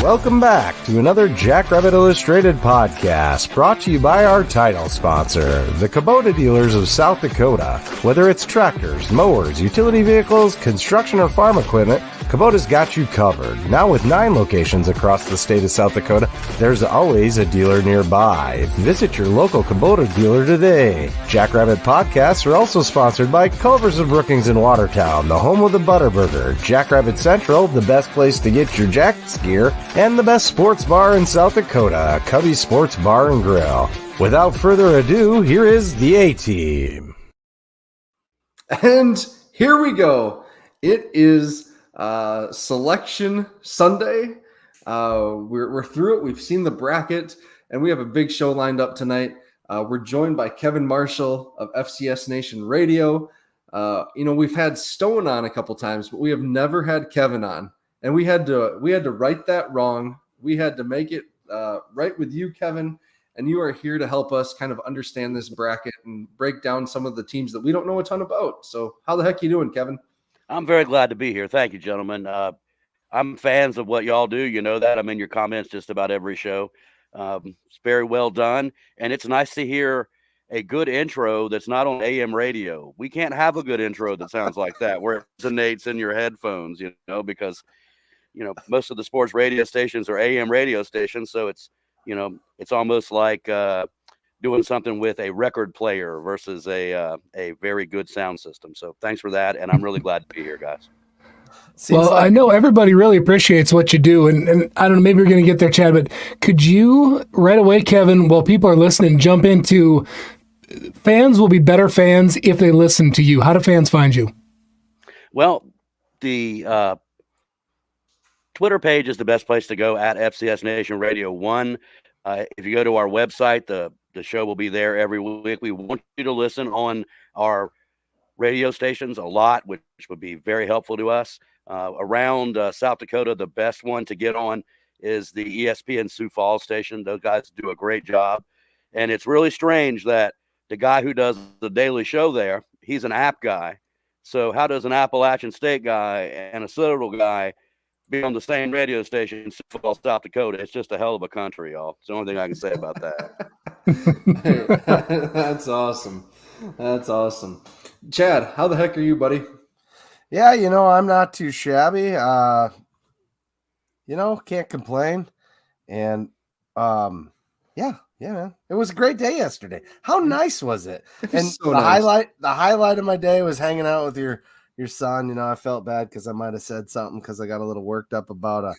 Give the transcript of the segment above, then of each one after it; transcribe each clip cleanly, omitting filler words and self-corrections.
Welcome back to another Jackrabbit Illustrated podcast, brought to you by our title sponsor, the Kubota dealers of South Dakota. Whether it's tractors, mowers, utility vehicles, construction, or farm equipment, Kubota's got you covered. Now with 9 locations across the state of South Dakota, there's always a dealer nearby. Visit your local Kubota dealer today. Jackrabbit podcasts are also sponsored by Culver's of Brookings in Watertown, the home of the Butterburger, Jackrabbit Central, the best place to get your Jacks gear, and the best sports bar in South Dakota, Cubby Sports Bar and Grill. Without further ado, here is the A-Team. And here we go. It is Selection Sunday. We're through it. We've seen the bracket, and we have a big show lined up tonight. We're joined by Kevin Marshall of FCS Nation Radio. We've had Stone on a couple times, but we have never had Kevin on. And we had to right that wrong. We had to make it right with you, Kevin. And you are here to help us kind of understand this bracket and break down some of the teams that we don't know a ton about. So how the heck you doing, Kevin? I'm very glad to be here. Thank you, gentlemen. I'm fans of what y'all do. You know that. I'm in your comments just about every show. It's very well done. And it's nice to hear a good intro that's not on AM radio. We can't have a good intro that sounds like that, where it resonates in your headphones, because most of the sports radio stations are AM radio stations. So it's almost like doing something with a record player versus a very good sound system. So thanks for that. And I'm really glad to be here, guys. I know everybody really appreciates what you do. And I don't know, maybe you're going to get there, Chad, but could you right away, Kevin, while people are listening, jump into fans will be better fans if they listen to you. How do fans find you? Well, the Twitter page is the best place to go, at FCS Nation Radio 1. If you go to our website, the show will be there every week. We want you to listen on our radio stations a lot, which would be very helpful to us. Around South Dakota, the best one to get on is the ESPN Sioux Falls station. Those guys do a great job. And it's really strange that the guy who does the daily show there, he's an App guy. So how does an Appalachian State guy and a Citadel guy be on the same radio station in Sioux Falls, South Dakota? It's just a hell of a country, y'all. It's the only thing I can say about that. Hey, that's awesome. That's awesome. Chad, how the heck are you, buddy? Yeah, I'm not too shabby. Can't complain. And yeah, man. It was a great day yesterday. How nice was it? And so nice. The highlight of my day was hanging out with your son. I felt bad because I might have said something because I got a little worked up about a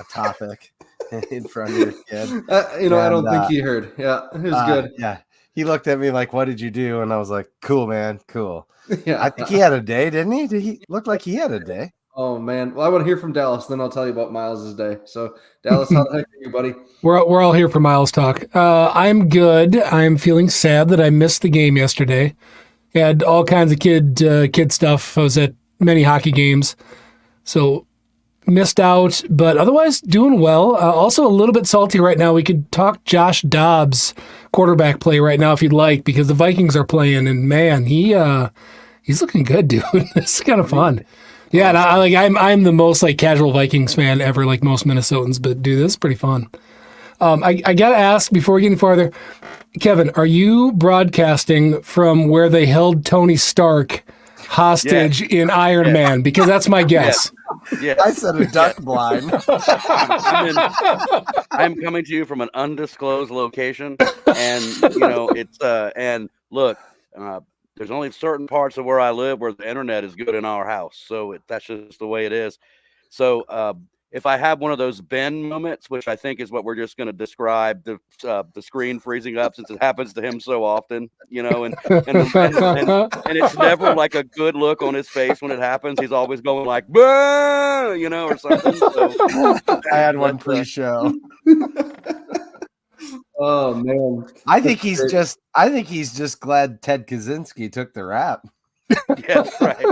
topic in front of your kid. I don't think he heard. Yeah, it was good. Yeah. He looked at me like, "What did you do?" And I was like, "Cool, man, cool." Yeah. I think he had a day, didn't he? Did he look like he had a day? Oh man. Well, I want to hear from Dallas, then I'll tell you about Miles's day. So Dallas, how the heck are you, buddy? We're all here for Miles talk. I'm good. I'm feeling sad that I missed the game yesterday. Had all kinds of kid stuff. I was at many hockey games, so missed out, but otherwise doing well. Also a little bit salty right now. We could talk Josh Dobbs quarterback play right now if you'd like, because the Vikings are playing, and man, he's looking good, dude. It's kind of fun. Yeah, and I'm the most casual Vikings fan ever, like most Minnesotans, but dude, this is pretty fun. I gotta ask before we get any farther, Kevin, are you broadcasting from where they held Tony Stark hostage in Iron Man? Because that's my guess. Yeah. I said a duck blind. I'm coming to you from an undisclosed location, and it's and look, there's only certain parts of where I live where the internet is good in our house, so that's just the way it is. So if I have one of those Ben moments, which I think is what we're just going to describe, the screen freezing up, since it happens to him so often, and it's never like a good look on his face when it happens. He's always going like, "Bah!" Or something. So, I had one pre-show. Oh man, I think he's just glad Ted Kaczynski took the rap. Yeah, right.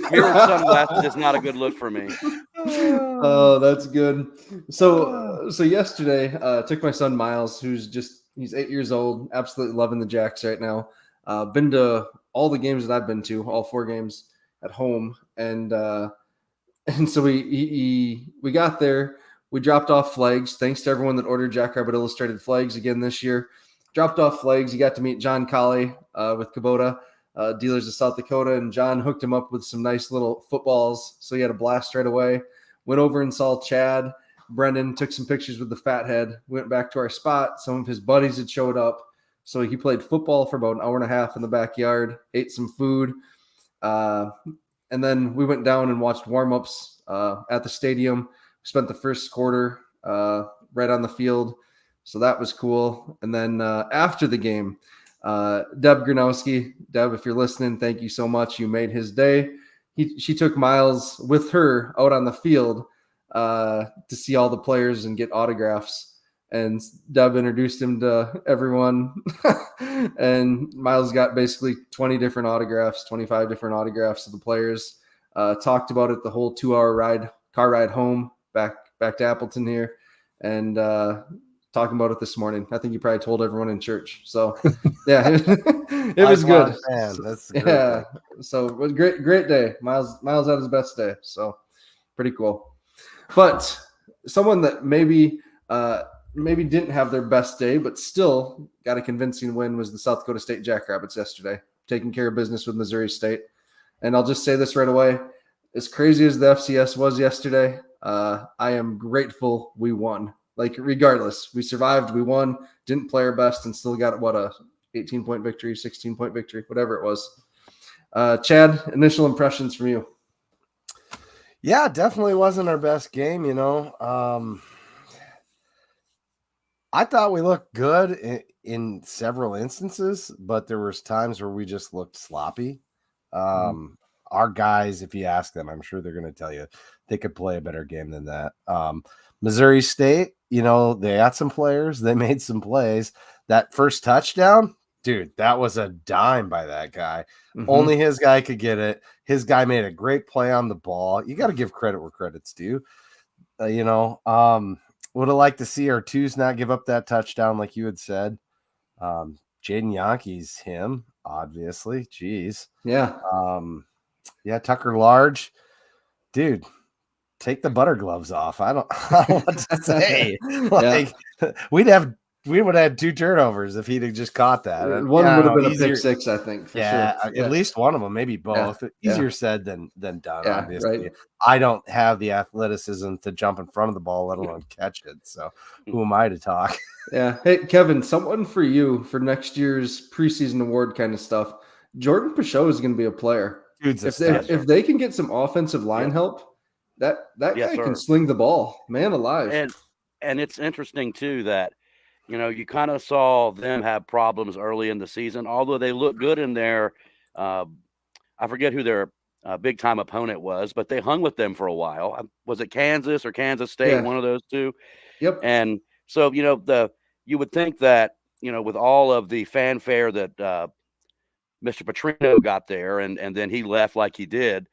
Mirror sunglasses is not a good look for me. Oh, that's good. So yesterday, took my son Miles, he's 8 years old, absolutely loving the Jacks right now. Been to all the games that I've been to, all 4 games at home, and so we got there. We dropped off flags. Thanks to everyone that ordered Jackrabbit Illustrated flags again this year. Dropped off flags. You got to meet John Colley with Kubota Dealers of South Dakota, and John hooked him up with some nice little footballs. So he had a blast right away. Went over and saw Chad. Brendan took some pictures with the Fathead. Went back to our spot. Some of his buddies had showed up. So he played football for about an hour and a half in the backyard, ate some food. And then we went down and watched warm-ups at the stadium. Spent the first quarter right on the field. So that was cool. And then after the game, Deb Gronowski, Deb, if you're listening, thank you so much. You made his day. She took Miles with her out on the field to see all the players and get autographs. And Deb introduced him to everyone. And Miles got basically 20 different autographs, 25 different autographs of the players. Talked about it the whole 2-hour car ride home back to Appleton here. And talking about it this morning. I think you probably told everyone in church. So yeah, it was good. Man, that's great. Yeah. So it was great day. Miles had his best day. So pretty cool. But someone that maybe didn't have their best day, but still got a convincing win was the South Dakota State Jackrabbits yesterday, taking care of business with Missouri State. And I'll just say this right away. As crazy as the FCS was yesterday, I am grateful we won. Like, regardless, we survived, we won, didn't play our best, and still got, a 18-point victory, 16-point victory, whatever it was. Chad, initial impressions from you? Yeah, definitely wasn't our best game, I thought we looked good in several instances, but there was times where we just looked sloppy. Our guys, if you ask them, I'm sure they're going to tell you they could play a better game than that. Missouri State, they had some players. They made some plays. That first touchdown, dude, that was a dime by that guy. Only his guy could get it. His guy made a great play on the ball. You got to give credit where credit's due. Would have liked to see our twos not give up that touchdown like you had said. Jaden Yankees, him, obviously. Jeez. Yeah. Tucker Large. Dude, take the butter gloves off. I don't know what to say. We would have had 2 turnovers if he'd have just caught that. One would have been a pick six, I think. For sure. At least one of them, maybe both. Easier said than done, obviously. Right. I don't have the athleticism to jump in front of the ball, let alone catch it. So who am I to talk? Yeah. Hey, Kevin, someone for you for next year's preseason award kind of stuff. Jordan Peugeot is going to be a player. Dude's if they can get some offensive line help, that guy can sling the ball, man alive. And it's interesting too that you kind of saw them have problems early in the season, although they looked good in their I forget who their big time opponent was, but they hung with them for a while. Was it Kansas or Kansas State? Yeah. One of those two. Yep. And so you would think that with all of the fanfare that Mr. Petrino got there, and then he left like he did.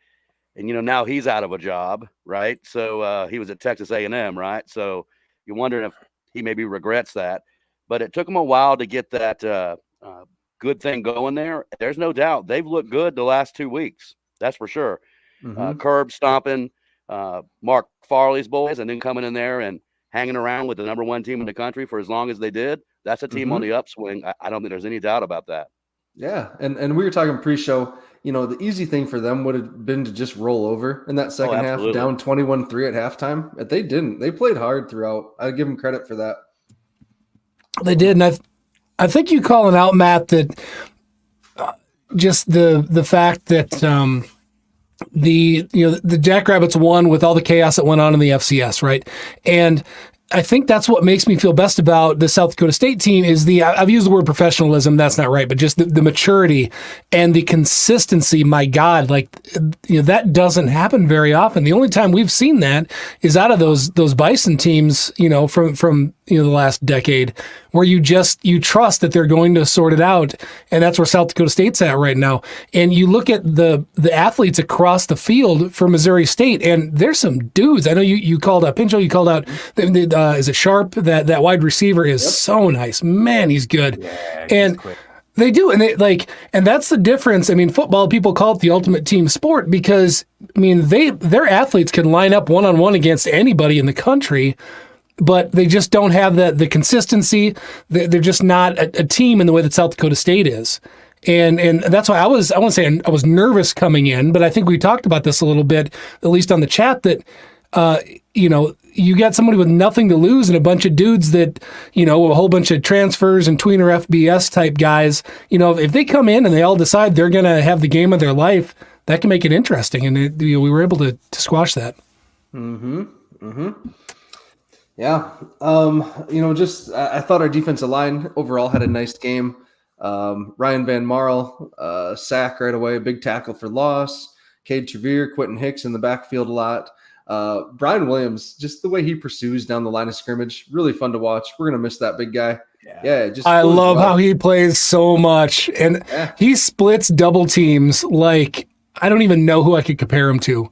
And, now he's out of a job, right? So he was at Texas A&M, right? So you're wondering if he maybe regrets that. But it took him a while to get that good thing going there. There's no doubt. They've looked good the last 2 weeks. That's for sure. Curb stomping Mark Farley's boys and then coming in there and hanging around with the number 1 team in the country for as long as they did. That's a team on the upswing. I don't think there's any doubt about that. Yeah, and we were talking pre-show, the easy thing for them would have been to just roll over in that second half, down 21-3 at halftime. But they didn't. They played hard throughout. I give them credit for that. They did, and I think you calling out, Matt, that just the fact that the Jackrabbits won with all the chaos that went on in the FCS, right? And I think that's what makes me feel best about the South Dakota State team is I've used the word professionalism. That's not right, but just the maturity and the consistency. My God, that doesn't happen very often. The only time we've seen that is out of those Bison teams, from the last decade, where you trust that they're going to sort it out. And that's where South Dakota State's at right now. And you look at the athletes across the field for Missouri State, and there's some dudes. I know you called out Pinchot, you called out, is it Sharp? That wide receiver is so nice. Man, he's good. Yeah, and quick. They do, and and that's the difference. I mean, football, people call it the ultimate team sport because, I mean, their athletes can line up one-on-one against anybody in the country, but they just don't have the consistency. They're just not a team in the way that South Dakota State is. And that's why I won't say I was nervous coming in, but I think we talked about this a little bit, at least on the chat, that, you got somebody with nothing to lose and a bunch of dudes that, a whole bunch of transfers and tweener FBS type guys, if they come in and they all decide they're going to have the game of their life, that can make it interesting. And we were able to squash that. Mm-hmm. Mm-hmm. Yeah. I thought our defensive line overall had a nice game. Ryan Van Marl, sack right away, big tackle for loss. Cade Trevere, Quentin Hicks in the backfield a lot. Brian Williams, just the way he pursues down the line of scrimmage, really fun to watch. We're going to miss that big guy. Yeah. I love how he plays so much. And he splits double teams like I don't even know who I could compare him to.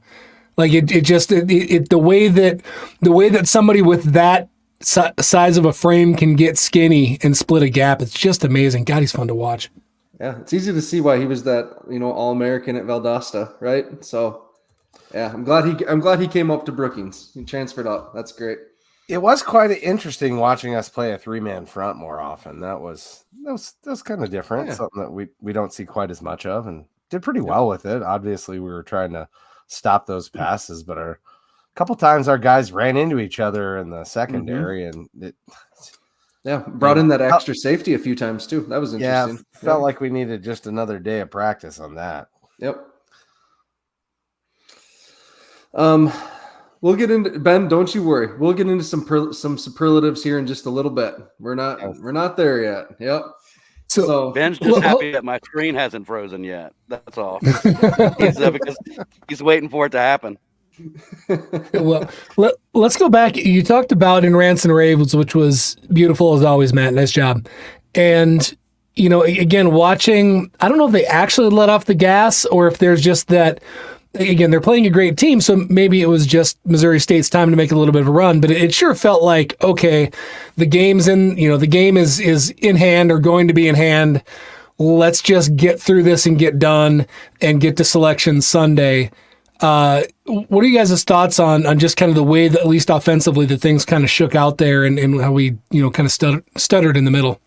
Like the way that somebody with that size of a frame can get skinny and split a gap, it's just amazing. God, he's fun to watch. Yeah, it's easy to see why he was that, All-American at Valdosta, right? So, yeah, I'm glad he came up to Brookings. He transferred up. That's great. It was quite interesting watching us play a 3-man front more often. That was kind of different, something that we don't see quite as much of, and did pretty well with it. Obviously, we were trying to stop those passes, but a couple times our guys ran into each other in the secondary, and it brought in that extra safety a few times too. That was interesting. Felt like we needed just another day of practice on that. Yep. We'll get into Ben. Don't you worry. We'll get into some superlatives here in just a little bit. We're not there yet. Yep. So Ben's just happy that my screen hasn't frozen yet. That's all. Because he's waiting for it to happen. Well, let's go back. You talked about in Rants and Raves, which was beautiful as always, Matt. Nice job. And, again, watching, I don't know if they actually let off the gas or if there's just that, again, they're playing a great team. So maybe it was just Missouri State's time to make a little bit of a run, but it sure felt like, okay, the game's the game is in hand or going to be in hand. Let's just get through this and get done and get to Selection Sunday. What are you guys' thoughts on just kind of the way that, at least offensively, that things kind of shook out there and how we, kind of stuttered in the middle?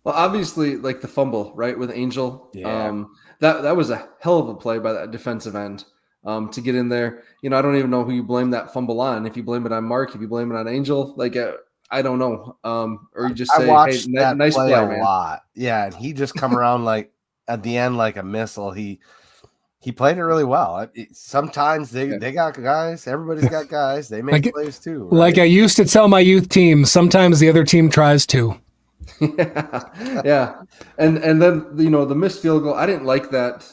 Well, obviously, like the fumble, right, with Angel. Yeah. That was a hell of a play by that defensive end to get in there. I don't even know who you blame that fumble on. If you blame it on Mark, if you blame it on Angel, I don't know. Or you just say, hey, that nice play, a man. lot. Yeah, and he just come around like at the end like a missile. He played it really well. Sometimes they got guys. Everybody's got guys. They make plays too. Right? Like I used to tell my youth team, sometimes the other team tries to. Yeah. And then the missed field goal. I didn't like that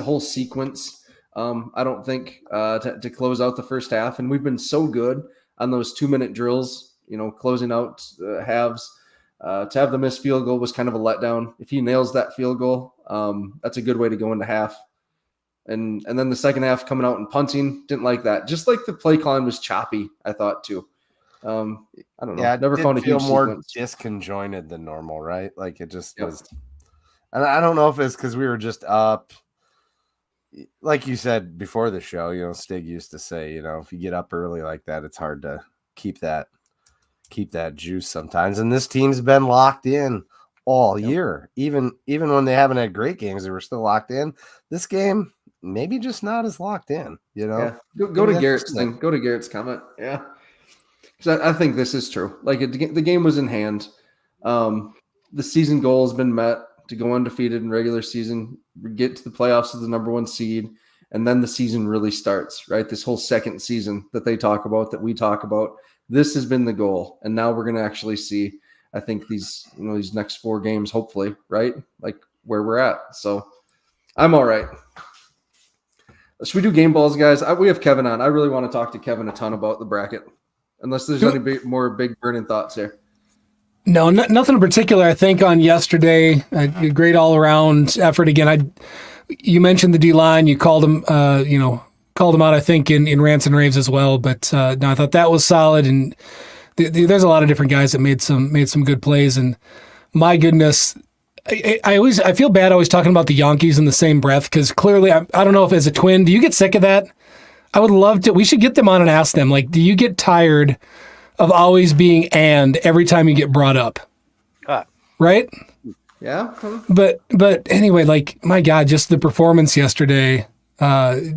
whole sequence. I don't think to close out the first half, and we've been so good on those 2-minute drills. Closing out halves. To have the missed field goal was kind of a letdown. If he nails that field goal, that's a good way to go into half. And then the second half coming out and punting, didn't like that. Just like the play calling was choppy, I thought too. I don't know. Yeah, never found a huge more sequence. disconjointed than normal, right? Like it just was. And I don't know if it's because we were just up. Like you said before the show, Stig used to say, if you get up early like that, it's hard to keep that juice sometimes. And this team's been locked in all year, even when they haven't had great games, they were still locked in. This game, maybe just not as locked in, Yeah. Go to Garrett's thing. Go to Garrett's comment. Yeah. Because I think this is true. Like the game was in hand. The season goal has been met to go undefeated in regular season, get to the playoffs as the number 1 seed, and then the season really starts, right? This whole second season that they talk about, that we talk about, this has been the goal. And now we're going to actually see, I think these next 4 games, hopefully, right? Like where we're at. So I'm all right. Should we do game balls, guys? We have Kevin on. I really want to talk to Kevin a ton about the bracket, unless there's any more big burning thoughts here. No, nothing in particular. I think on yesterday, a great all-around effort. Again, you mentioned the D-line. You called them, called them out, I think, in Rants and Raves as well. But no, I thought that was solid. And there's a lot of different guys that made some good plays. And my goodness. I feel bad always talking about the Yankees in the same breath because clearly I don't know if as a Twin, do you get sick of that? I would love to. We should get them on and ask them, like, do you get tired of always being and every time you get brought up? Right? Yeah. But anyway, like, my God, just the performance yesterday,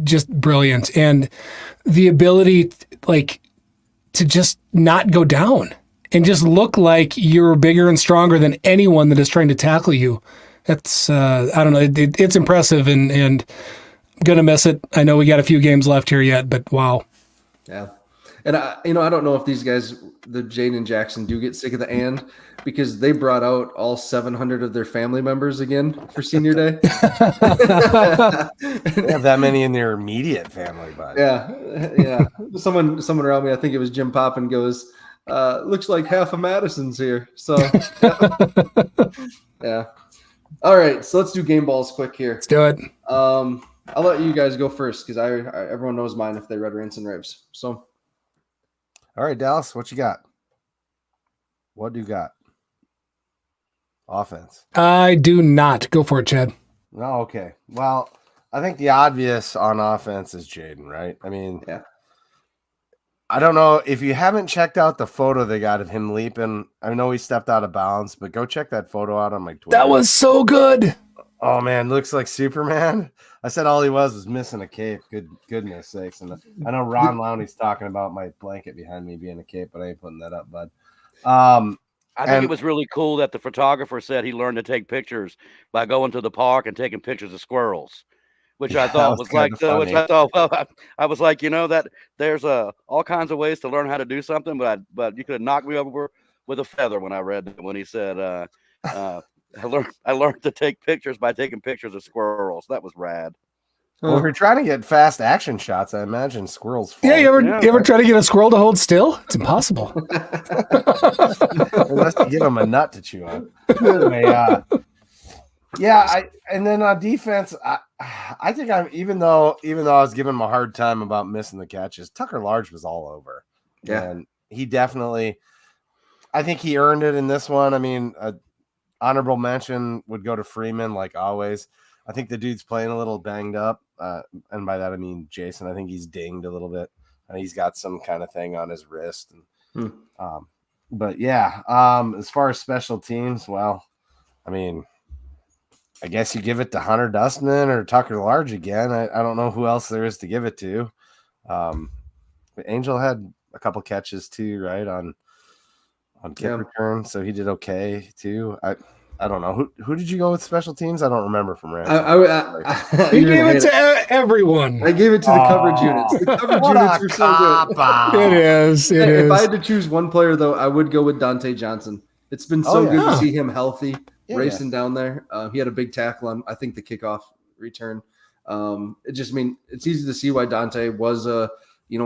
just brilliant. And the ability, like, to just not go down and just look like you're bigger and stronger than anyone that is trying to tackle you. That's, I don't know, it's impressive and gonna miss it. I know we got a few games left here yet, but wow. Yeah. And I don't know if these guys, the Jaden and Jackson, do get sick of the and because they brought out all 700 of their family members again for senior day. They have that many in their immediate family, bud. Yeah. Someone around me, I think it was Jim Poppin, goes, looks like half of Madison's here. So, yeah. All right. So let's do game balls quick here. Let's do it. I'll let you guys go first because everyone knows mine if they read Rants and Raves. So. All right, Dallas, what you got? What do you got? Offense. I do not. Go for it, Chad. No, okay. Well, I think the obvious on offense is Jaden, right? I mean, yeah. I don't know if you haven't checked out the photo they got of him leaping. I know he stepped out of bounds, but go check that photo out on my Twitter. That was so good. Oh man, looks like Superman. I said all he was missing a cape. Goodness sakes. And I know Ron Lowney's talking about my blanket behind me being a cape, but I ain't putting that up, bud. I think it was really cool that the photographer said he learned to take pictures by going to the park and taking pictures of squirrels, which I thought was like, which I thought, well, I was like, that there's all kinds of ways to learn how to do something, but you could have knocked me over with a feather when I read that, when he said, I learned to take pictures by taking pictures of squirrels. That was rad. Well, if you're trying to get fast action shots, I imagine squirrels fall. Yeah, you ever try to get a squirrel to hold still? It's impossible. Unless you give them a nut to chew on. Anyway, and then on defense, I think even though I was giving him a hard time about missing the catches, Tucker Large was all over. Yeah. And he definitely, I think he earned it in this one. I mean, honorable mention would go to Freeman, like always. I think the dude's playing a little banged up. And by that, I mean Jason. I think he's dinged a little bit. And he's got some kind of thing on his wrist. And, but yeah, as far as special teams, well, I mean, I guess you give it to Hunter Dustman or Tucker Large again. I don't know who else there is to give it to. But Angel had a couple catches too, right, on kick return, so he did okay too. I don't know. Who did you go with special teams? I don't remember from Rams. You gave it to everyone. I gave it to the coverage units. The coverage units were so good. It is. If I had to choose one player, though, I would go with Dante Johnson. It's been so good to see him healthy, racing down there. He had a big tackle on, I think, the kickoff return. It's easy to see why Dante was a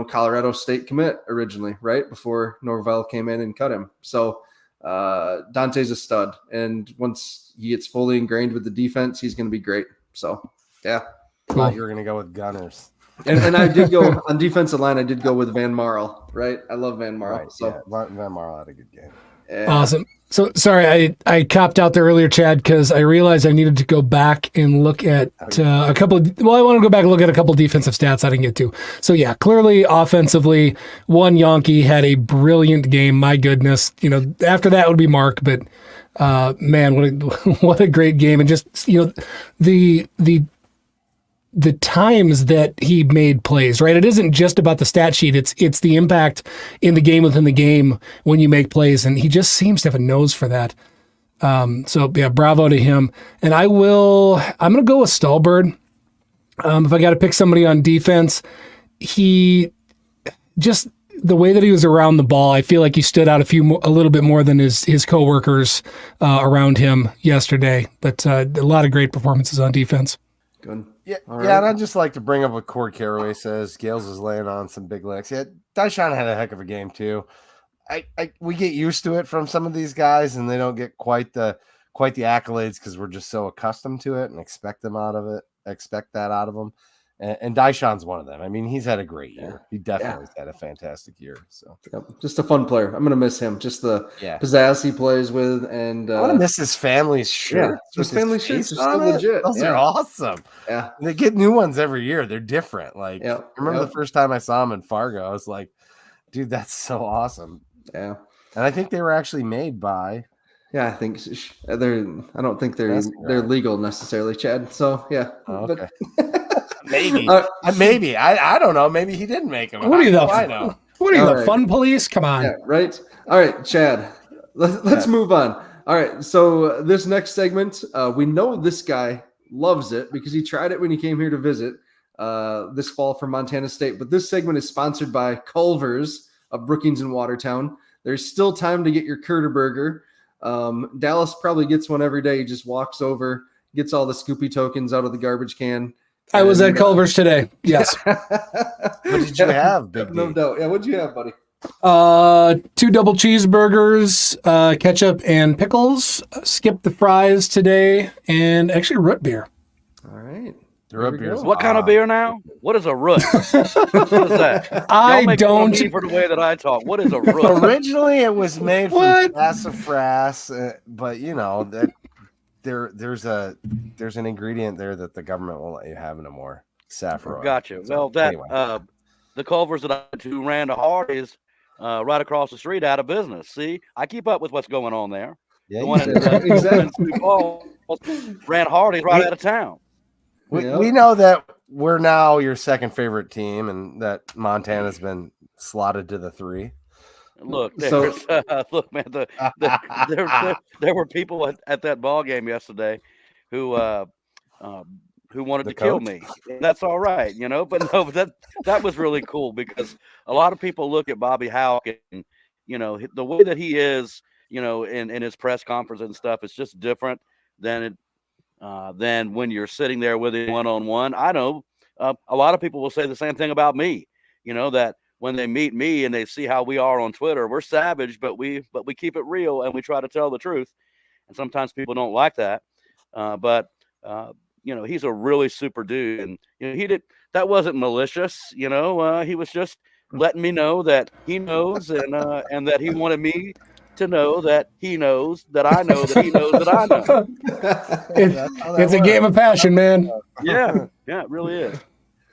Colorado State commit originally, right before Norvell came in and cut him. So Dante's a stud, and once he gets fully ingrained with the defense, he's going to be great. So yeah, I thought you were going to go with Gunners. And I did go on defensive line. I did go with Van Marl, right? I love Van Marl. Right, so Van Marl had a good game. Yeah. Awesome. So sorry, I copped out there earlier, Chad, because I realized I needed to go back and look at a couple of. Well, I want to go back and look at a couple of defensive stats I didn't get to. So yeah, clearly offensively, one Yankee had a brilliant game. My goodness, after that would be Mark, but man, what a great game, and just the times that he made plays, right? It isn't just about the stat sheet. It's the impact in the game within the game when you make plays. And he just seems to have a nose for that. So yeah, bravo to him. And I'm going to go with Stallbird. If I got to pick somebody on defense, he just, the way that he was around the ball, I feel like he stood out a little bit more than his coworkers around him yesterday, but a lot of great performances on defense. Good. Yeah, and I'd just like to bring up what Cord Caraway says. Gales is laying on some big licks. Yeah, Dyshawn had a heck of a game too. We get used to it from some of these guys, and they don't get quite the accolades because we're just so accustomed to it and expect that out of them. And Dyshawn's one of them. I mean, he's had a great year. He definitely had a fantastic year. So just a fun player. I'm gonna miss him. Just the pizzazz he plays with, and I want to miss his family's shirt. Yeah, his family shirts are still it. legit. Those are awesome. Yeah, and they get new ones every year. They're different. Like I remember the first time I saw him in Fargo, I was like, dude, that's so awesome. Yeah, and I think they were actually made by. Yeah, I think they're. I don't think they're legal necessarily, Chad. So yeah, okay. Maybe I don't know. Maybe he didn't make them. What are you I know? What are you, the fun police? Come on. Yeah, right. All right, Chad. Let's move on. All right. So this next segment, we know this guy loves it because he tried it when he came here to visit this fall from Montana State. But this segment is sponsored by Culver's of Brookings and Watertown. There's still time to get your Curter Burger. Dallas probably gets one every day. He just walks over, gets all the Scoopy tokens out of the garbage can. I was at Culver's today. Yes. What did you have, Big D? No doubt. Yeah, what did you have, buddy? 2 double cheeseburgers, ketchup and pickles. Skipped the fries today, and actually root beer. All right. Root beer. What kind of beer now? What is a root? What is that? I don't. For the way that I talk. What is a root? Originally, it was made from sassafras, but you know that. There's an ingredient there that the government won't let you have no more. Saffron. Gotcha. Well, the Culvers that I went to ran to Hardee's right across the street out of business. See, I keep up with what's going on there. Yeah, the one exactly. Ran Hardee's right out of town. We know that we're now your second favorite team, and that Montana's been slotted to the 3. Look, look, man. There were people at that ball game yesterday who wanted to kill me. And that's all right, you know. But no, that was really cool because a lot of people look at Bobby Houck and you know the way that he is, you know, in his press conference and stuff. It's just different than when you're sitting there with him one-on-one. I know a lot of people will say the same thing about me. You know that. When they meet me and they see how we are on Twitter, we're savage, but we keep it real and we try to tell the truth. And sometimes people don't like that. But you know, he's a really super dude. And you know, that wasn't malicious, you know, he was just letting me know that he knows and that he wanted me to know that he knows that I know that he knows that I know. It's a game of passion, man. Yeah, it really is.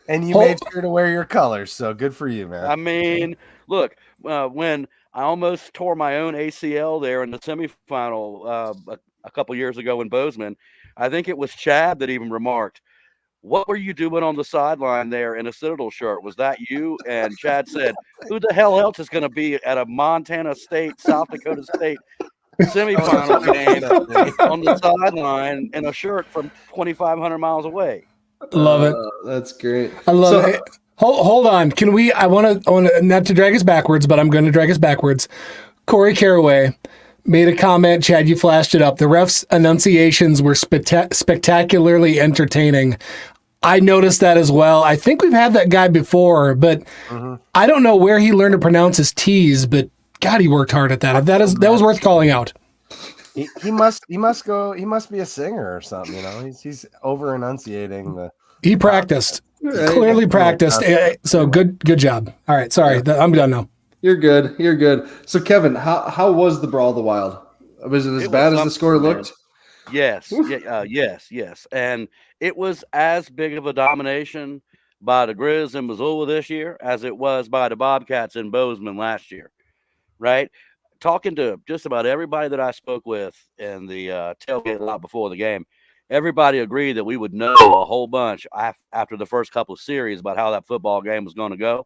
And you made sure to wear your colors, so good for you, man. I mean, look, when I almost tore my own ACL there in the semifinal a couple years ago in Bozeman, I think it was Chad that even remarked, "What were you doing on the sideline there in a Citadel shirt? Was that you?" And Chad said, "Who the hell else is going to be at a Montana State, South Dakota State semifinal game on the sideline in a shirt from 2,500 miles away?" Love it. That's great. I love it. Hold on. Can we? I want to not to drag us backwards, but I'm going to drag us backwards. Corey Caraway made a comment. Chad, you flashed it up. The refs' enunciations were spectacularly entertaining. I noticed that as well. I think we've had that guy before, but I don't know where he learned to pronounce his T's. But God, he worked hard at that. That was worth calling out. He must be a singer or something, you know. He's over enunciating the. He practiced, clearly practiced. So good job. All right, sorry, I'm done now. You're good. So Kevin, how was the Brawl of the Wild? Was it as bad as the score looked? Yes, yes, and it was as big of a domination by the Grizz in Missoula this year as it was by the Bobcats in Bozeman last year, right? Talking to just about everybody that I spoke with in the tailgate lot before the game, everybody agreed that we would know a whole bunch after the first couple of series about how that football game was going to go,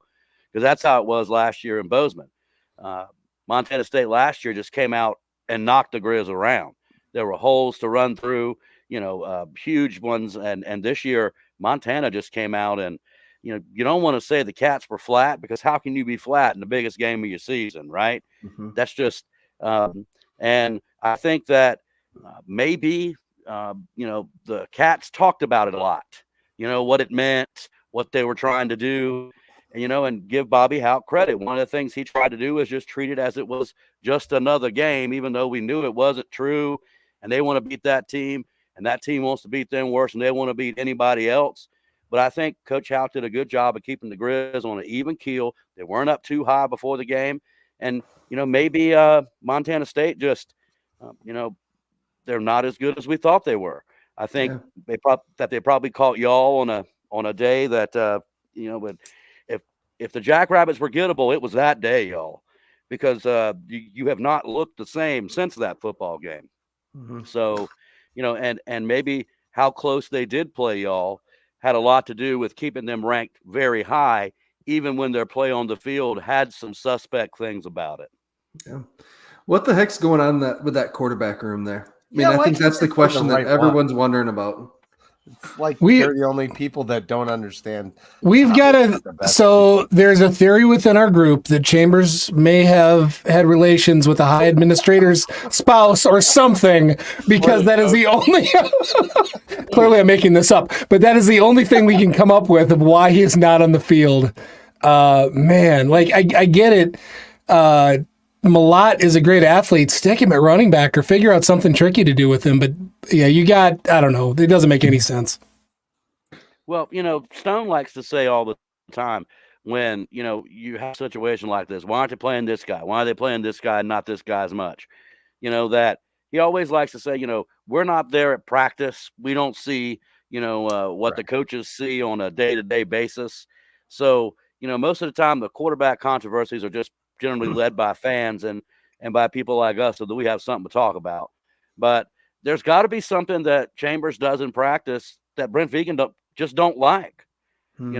because that's how it was last year in Bozeman. Montana State last year just came out and knocked the Grizz around. There were holes to run through, you know, huge ones, and this year Montana just came out and, you know, you don't want to say the Cats were flat, because how can you be flat in the biggest game of your season, right? That's just and I think that maybe you know, the Cats talked about it a lot, you know, what it meant, what they were trying to do, and, you know, and give Bobby Houck credit. One of the things he tried to do was just treat it as it was just another game, even though we knew it wasn't true, and they want to beat that team, and that team wants to beat them worse, and they want to beat anybody else. But I think Coach Houck did a good job of keeping the Grizz on an even keel. They weren't up too high before the game. And, maybe Montana State just, they're not as good as we thought they were. I think they probably caught y'all on a day that, but if the Jackrabbits were gettable, it was that day, y'all, because you have not looked the same since that football game. Mm-hmm. So, and maybe how close they did play y'all had a lot to do with keeping them ranked very high, even when their play on the field had some suspect things about it. Yeah. What the heck's going on with that quarterback room there? I mean, Yeah, I think that's the question that everyone's wondering about. It's like they're the only people that don't understand. We've got so there's a theory within our group that Chambers may have had relations with a high administrator's spouse or something, because that is the only, clearly I'm making this up, but that is the only thing we can come up with of why he is not on the field. Man, like I get it. Malott is a great athlete. Stick him at running back or figure out something tricky to do with him. But yeah, I don't know. It doesn't make any sense. Well, Stone likes to say all the time when, you have a situation like this, why aren't they playing this guy? Why are they playing this guy and not this guy as much? That he always likes to say, we're not there at practice. We don't see, what the coaches see on a day-to-day basis. So, most of the time the quarterback controversies are just generally led by fans and by people like us, so that we have something to talk about. But there's got to be something that Chambers does in practice that Brent Vegan just don't like. And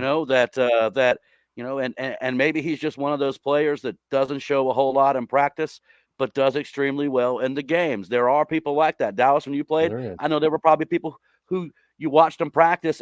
maybe he's just one of those players that doesn't show a whole lot in practice, but does extremely well in the games. There are people like that. Dallas, when you played, I know there were probably people who you watched them practice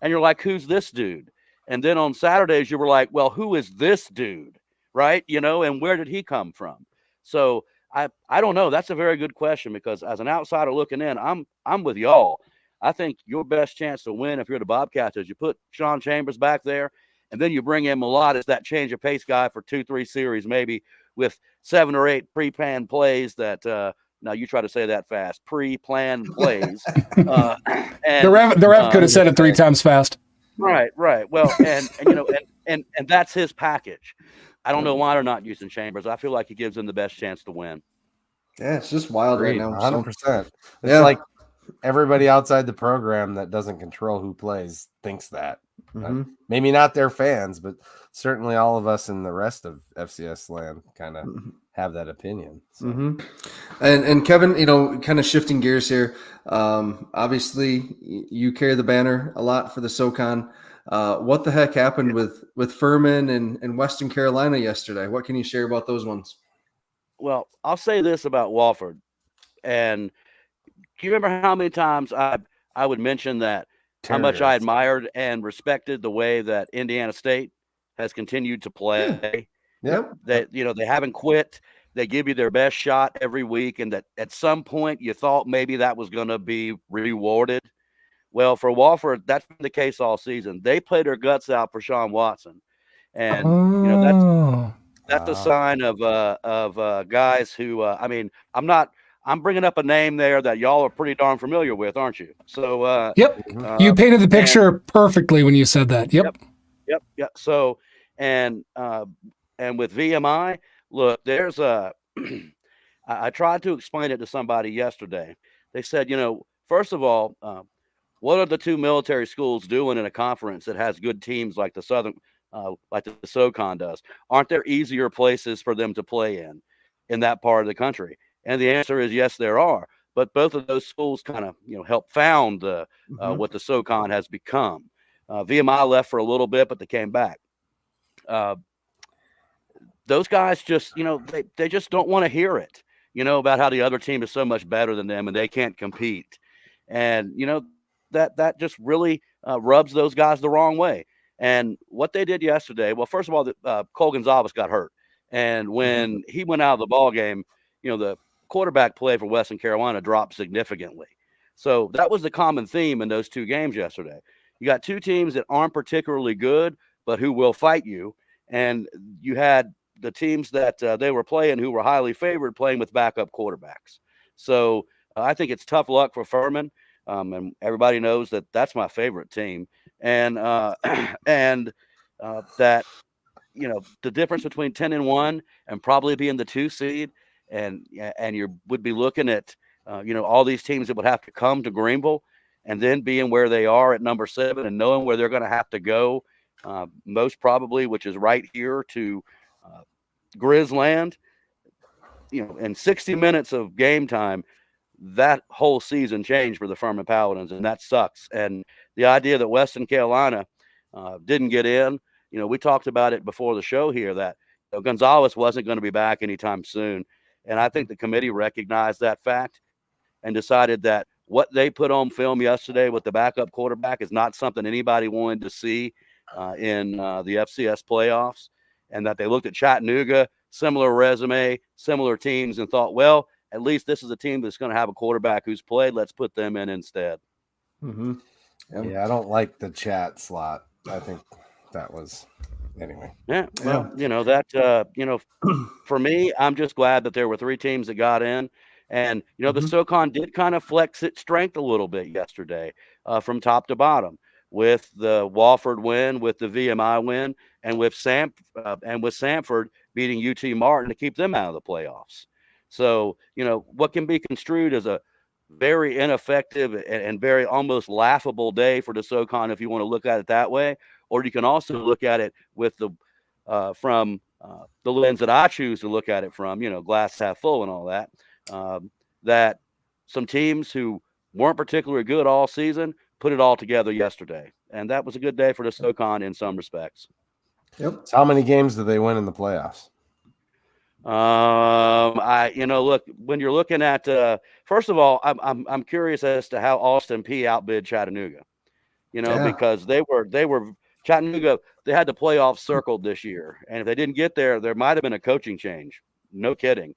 and you're like, who's this dude? And then on Saturdays, you were like, well, who is this dude? Right. And where did he come from? So I don't know. That's a very good question, because as an outsider looking in, I'm with y'all. I think your best chance to win if you're the Bobcats is you put Sean Chambers back there, and then you bring in Malott as that change of pace guy for 2-3 series, maybe with 7 or 8 pre-planned plays that now you try to say that fast, pre-planned plays. And the ref could have said it 3 times fast. Right. Well, and that's his package. I don't know why they're not using Chambers. I feel like he gives them the best chance to win. Yeah, it's just wild right now. 100%. It's like everybody outside the program that doesn't control who plays thinks that. Maybe not their fans, but certainly all of us in the rest of FCS land kind of have that opinion. So. And Kevin, kind of shifting gears here. Obviously, you carry the banner a lot for the SoCon. What the heck happened with Furman and Western Carolina yesterday? What can you share about those ones? Well, I'll say this about Wofford. And do you remember how many times I would mention that how much I admired and respected the way that Indiana State has continued to play? Yep. That, they haven't quit. They give you their best shot every week. And that at some point you thought maybe that was going to be rewarded. Well, for Wofford, that's been the case all season. They played their guts out for Sean Watson, and that's a sign of guys who. I'm bringing up a name there that y'all are pretty darn familiar with, aren't you? So, yep, you painted the picture perfectly when you said that. Yep. So, and with VMI, look, there's a. I tried to explain it to somebody yesterday. They said, first of all. What are the 2 military schools doing in a conference that has good teams like the Southern, like the SoCon does? Aren't there easier places for them to play in that part of the country? And the answer is yes, there are. But both of those schools kind of, help found what the SoCon has become. VMI left for a little bit, but they came back. Those guys just, they just don't want to hear it, about how the other team is so much better than them and they can't compete. And, that just really rubs those guys the wrong way. And what they did yesterday, well, first of all, Cole Gonzalez got hurt. And when he went out of the ball game, the quarterback play for Western Carolina dropped significantly. So that was the common theme in those 2 games yesterday. You got 2 teams that aren't particularly good, but who will fight you. And you had the teams that they were playing who were highly favored playing with backup quarterbacks. So I think it's tough luck for Furman. And everybody knows that that's my favorite team. And and that the difference between 10-1 and probably being the 2 seed, and you would be looking at all these teams that would have to come to Greenville, and then being where they are at number 7 and knowing where they're going to have to go, most probably, which is right here to Grizzland. In 60 minutes of game time, that whole season changed for the Furman Paladins, and that sucks. And the idea that Western Carolina didn't get in, we talked about it before the show here, that Gonzalez wasn't going to be back anytime soon. And I think the committee recognized that fact and decided that what they put on film yesterday with the backup quarterback is not something anybody wanted to see in the FCS playoffs, and that they looked at Chattanooga, similar resume, similar teams, and thought, well, at least this is a team that's going to have a quarterback who's played. Let's put them in instead. Mm-hmm. Yeah, I don't like the chat slot. I think that was anyway. Yeah, well, for me, I'm just glad that there were 3 teams that got in. And, the SoCon did kind of flex its strength a little bit yesterday from top to bottom, with the Wofford win, with the VMI win, and with Samford beating UT Martin to keep them out of the playoffs. So, what can be construed as a very ineffective and very almost laughable day for the SoCon, if you want to look at it that way, or you can also look at it with the from the lens that I choose to look at it from, glass half full and all that. That some teams who weren't particularly good all season put it all together yesterday, and that was a good day for the SoCon in some respects. Yep. So how many games did they win in the playoffs? Look, when you're looking at, first of all, I'm curious as to how Austin P outbid Chattanooga, because they were Chattanooga. They had the playoffs circled this year, and if they didn't get there, there might've been a coaching change. No kidding.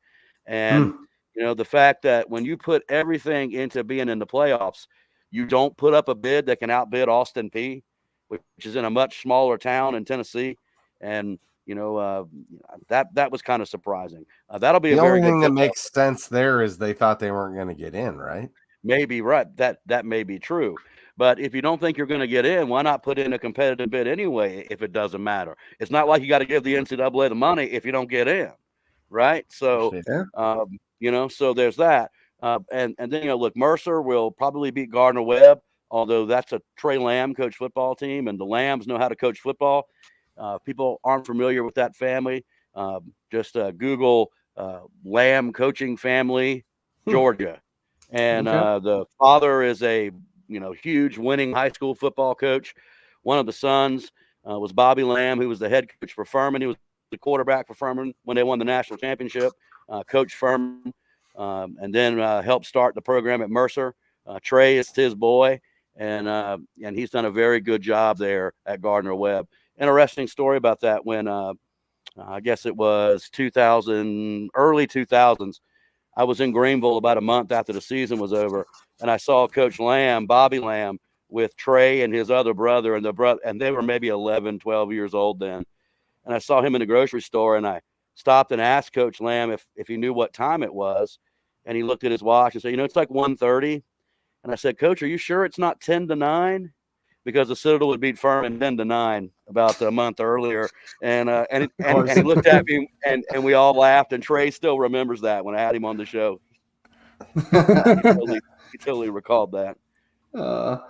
And, the fact that when you put everything into being in the playoffs, you don't put up a bid that can outbid Austin P, which is in a much smaller town in Tennessee. And, that was kind of surprising. That'll be the a very only thing good that makes sense there is they thought they weren't going to get in, right? Maybe right. That may be true. But if you don't think you're going to get in, why not put in a competitive bid anyway if it doesn't matter? It's not like you got to give the NCAA the money if you don't get in, right? So, so there's that. And then, look, Mercer will probably beat Gardner-Webb, although that's a Trey Lamb coach football team, and the Lambs know how to coach football. People aren't familiar with that family. Just Google Lamb coaching family, Georgia. And the father is a huge winning high school football coach. One of the sons was Bobby Lamb, who was the head coach for Furman. He was the quarterback for Furman when they won the national championship. Coach Furman, and then helped start the program at Mercer. Trey is his boy, and he's done a very good job there at Gardner-Webb. Interesting story about that. When I guess it was early 2000s. I was in Greenville about a month after the season was over, and I saw Coach Lamb, Bobby Lamb, with Trey and his other brother, and they were maybe 11, 12 years old then. And I saw him in the grocery store, and I stopped and asked Coach Lamb if he knew what time it was, and he looked at his watch and said, it's like 1:30. And I said, Coach, are you sure it's not 10-9? Because the Citadel would beat Furman 10-9 about a month earlier, and he looked at me, and we all laughed. And Trey still remembers that when I had him on the show. He totally recalled that. All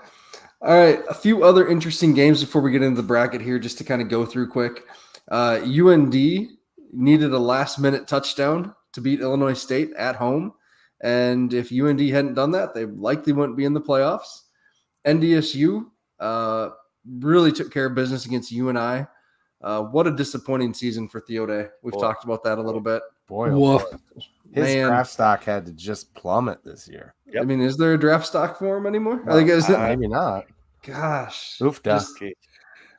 right, a few other interesting games before we get into the bracket here, just to kind of go through quick. UND needed a last-minute touchdown to beat Illinois State at home, and if UND hadn't done that, they likely wouldn't be in the playoffs. NDSU really took care of business against UNI. What a disappointing season for Theode. We've talked about that a little bit. His draft stock had to just plummet this year. Yep. I mean, is there a draft stock for him anymore? I think maybe not. Gosh. Oofda.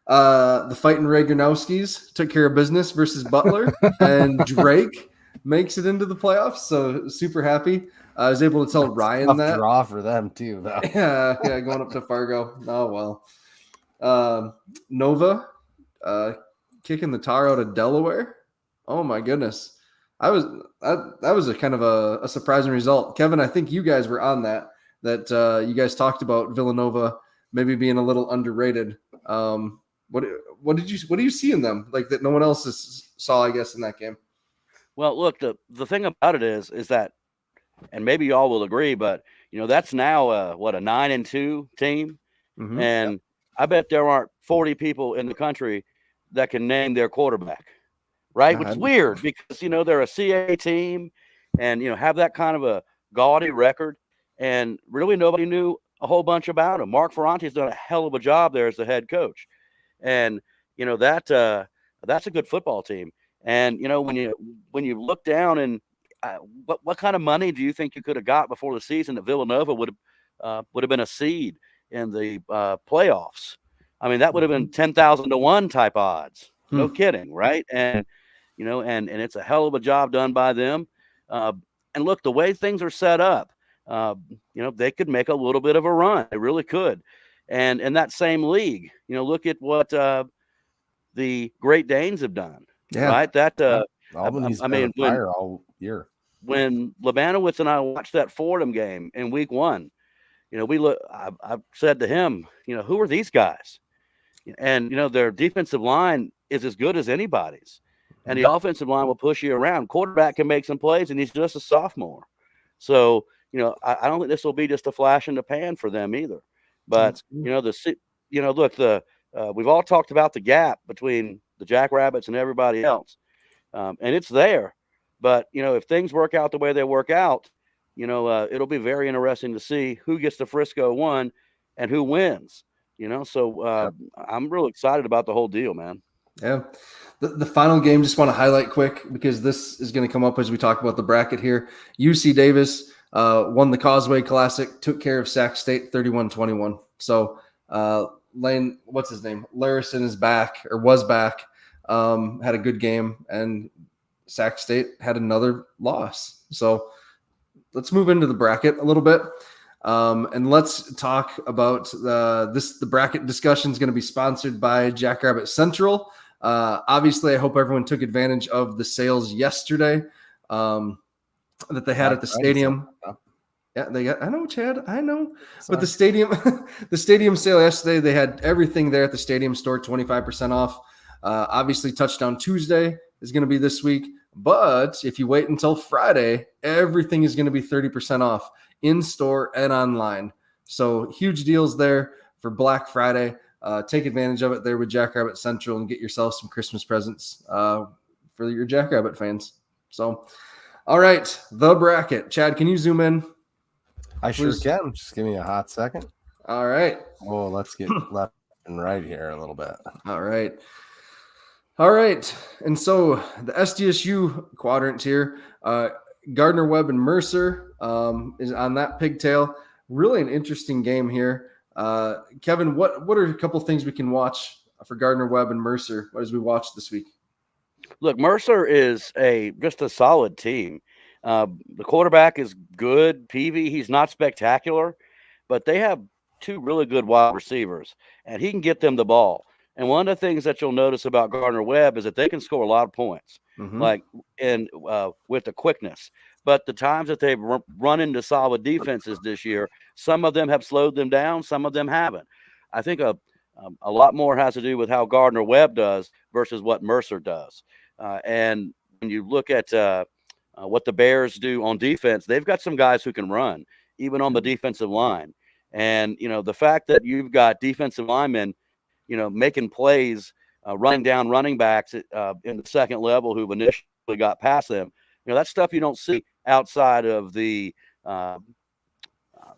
The fighting Reganowskis took care of business versus Butler, and Drake makes it into the playoffs. So super happy. I was able to tell Ryan that. Draw for them too, though. Yeah, going up to Fargo. Oh well. Nova kicking the tar out of Delaware. Oh my goodness. That was a kind of a surprising result. Kevin, I think you guys were on that. that you guys talked about Villanova maybe being a little underrated. What do you see in them like that no one else saw, I guess, in that game? Well, look, the thing about it is that, and maybe y'all will agree, but that's now a 9-2 team, Mm-hmm. and I bet there aren't 40 people in the country that can name their quarterback, right? Which is weird because they're a CA team, and have that kind of a gaudy record, and really nobody knew a whole bunch about him. Mark Ferrante's done a hell of a job there as the head coach, and that's a good football team. And when you look down and what kind of money do you think you could have got before the season that Villanova would have been a seed in the playoffs? I mean, that would have been 10,000 to 1 type odds. No kidding, right? And and it's a hell of a job done by them. And look, the way things are set up, they could make a little bit of a run. They really could. And in that same league, look at what the Great Danes have done. Yeah. Right? That Albany's I mean, fire all year. When Labanowitz and I watched that Fordham game in week 1, I said to him, who are these guys? And their defensive line is as good as anybody's, and the offensive line will push you around. Quarterback can make some plays, and he's just a sophomore. So I don't think this will be just a flash in the pan for them either. But look, we've all talked about the gap between the Jackrabbits and everybody else, and it's there. But if things work out the way they work out, it'll be very interesting to see who gets the Frisco one and who wins. So I'm real excited about the whole deal, man. Yeah. The final game, just want to highlight quick because this is going to come up as we talk about the bracket here. UC Davis won the Causeway Classic, took care of Sac State 31-21. So Lane, what's his name? Larison is back or was back, had a good game, and Sac State had another loss. So let's move into the bracket a little bit. And let's talk about the bracket discussion is going to be sponsored by Jackrabbit Central. Obviously, I hope everyone took advantage of the sales yesterday that they had at the stadium. Yeah, I know, Chad. I know. Sorry. But the stadium sale yesterday, they had everything there at the stadium store, 25% off. Obviously, Touchdown Tuesday is going to be this week. But if you wait until Friday, everything is going to be 30% off in store and online. So huge deals there for Black Friday. Take advantage of it there with Jackrabbit Central and get yourself some Christmas presents for your Jackrabbit fans. So, all right, the bracket. Chad, can you zoom in? I sure can. Just give me a hot second. All right. Oh, let's get left and right here a little bit. All right. All right. And so the SDSU quadrant here, Gardner Webb and Mercer is on that pigtail. Really an interesting game here. Kevin, what are a couple things we can watch for Gardner Webb and Mercer as we watch this week? Look, Mercer is just a solid team. The quarterback is good. Peavy, he's not spectacular, but they have 2 really good wide receivers, and he can get them the ball. And one of the things that you'll notice about Gardner Webb is that they can score a lot of points, with the quickness. But the times that they've run into solid defenses this year, some of them have slowed them down, some of them haven't. I think a lot more has to do with how Gardner Webb does versus what Mercer does. And when you look at what the Bears do on defense, they've got some guys who can run, even on the defensive line. And, the fact that you've got defensive linemen, making plays, running down running backs in the second level who've initially got past them, that's stuff you don't see outside of the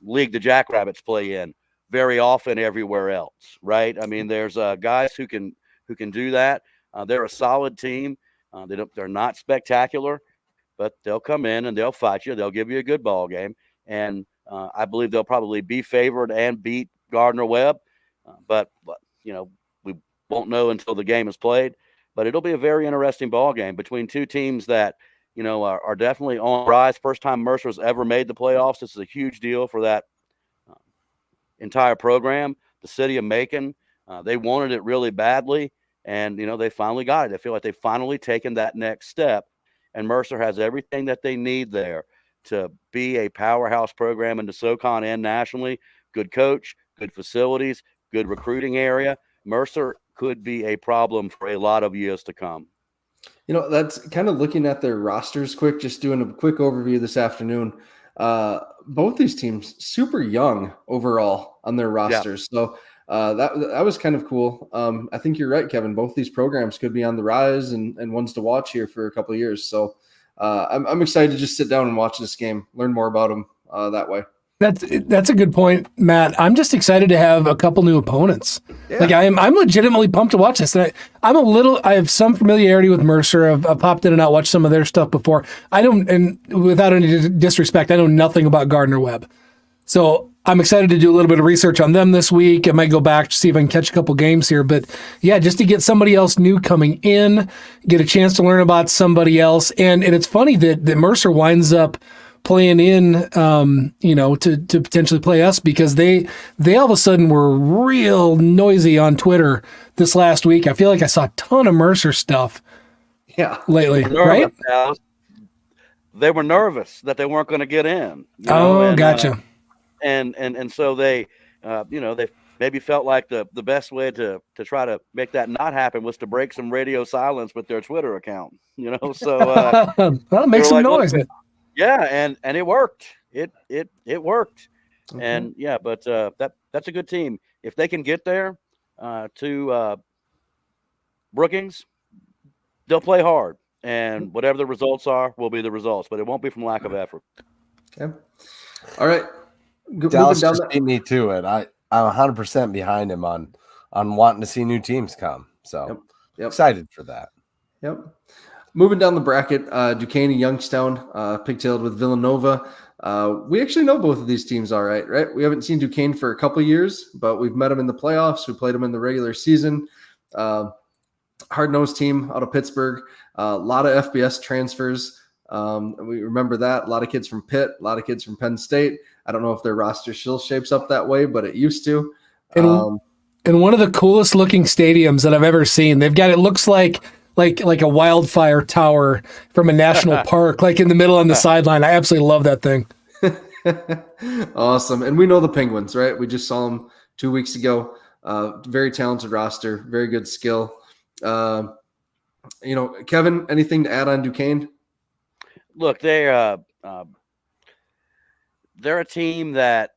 league the Jackrabbits play in very often everywhere else, right? I mean, there's guys who can do that. They're a solid team. They're not spectacular, but they'll come in and they'll fight you. They'll give you a good ball game, and I believe they'll probably be favored and beat Gardner Webb. But we won't know until the game is played. But it'll be a very interesting ball game between 2 teams that are definitely on the rise. First time Mercer's ever made the playoffs. This is a huge deal for that entire program. The city of Macon, they wanted it really badly, and they finally got it. I feel like they've finally taken that next step, and Mercer has everything that they need there to be a powerhouse program in the SoCon and nationally. Good coach, good facilities, good recruiting area. Mercer could be a problem for a lot of years to come. That's kind of looking at their rosters quick, just doing a quick overview this afternoon. Both these teams super young overall on their rosters. Yeah. So that was kind of cool. I think you're right, Kevin. Both these programs could be on the rise and ones to watch here for a couple of years. So I'm excited to just sit down and watch this game, learn more about them that way. That's a good point, Matt. I'm just excited to have a couple new opponents. Yeah. Like I'm legitimately pumped to watch this. And I have some familiarity with Mercer. I've popped in and out, watched some of their stuff before. And without any disrespect, I know nothing about Gardner Webb. So I'm excited to do a little bit of research on them this week. I might go back to see if I can catch a couple games here. But yeah, just to get somebody else new coming in, get a chance to learn about somebody else. And it's funny that Mercer winds up playing in, to potentially play us, because they all of a sudden were real noisy on Twitter this last week. I feel like I saw a ton of Mercer stuff lately, right? They were nervous that they weren't going to get in. Gotcha. And so they maybe felt like the best way to try to make that not happen was to break some radio silence with their Twitter account, so well, make some noise. Yeah, and it worked. It worked. Mm-hmm. And yeah, but that's a good team. If they can get there to Brookings, they'll play hard, and whatever the results are will be the results, but it won't be from lack of effort. Okay. All right. Dallas just beat me to it. I'm 100% behind him on wanting to see new teams come. So excited for that. Yep. Moving down the bracket, Duquesne and Youngstown, pigtailed with Villanova. We actually know both of these teams all right? We haven't seen Duquesne for a couple years, but we've met them in the playoffs. We played them in the regular season. Hard-nosed team out of Pittsburgh. A lot of FBS transfers. We remember that. A lot of kids from Pitt, a lot of kids from Penn State. I don't know if their roster still shapes up that way, but it used to. And one of the coolest looking stadiums that I've ever seen. They've got, it looks like a wildfire tower from a national park, like in the middle on the sideline. I absolutely love that thing. Awesome. And we know the Penguins, right? We just saw them 2 weeks ago. Very talented roster, very good skill. Kevin, anything to add on Duquesne? Look, they're a team that,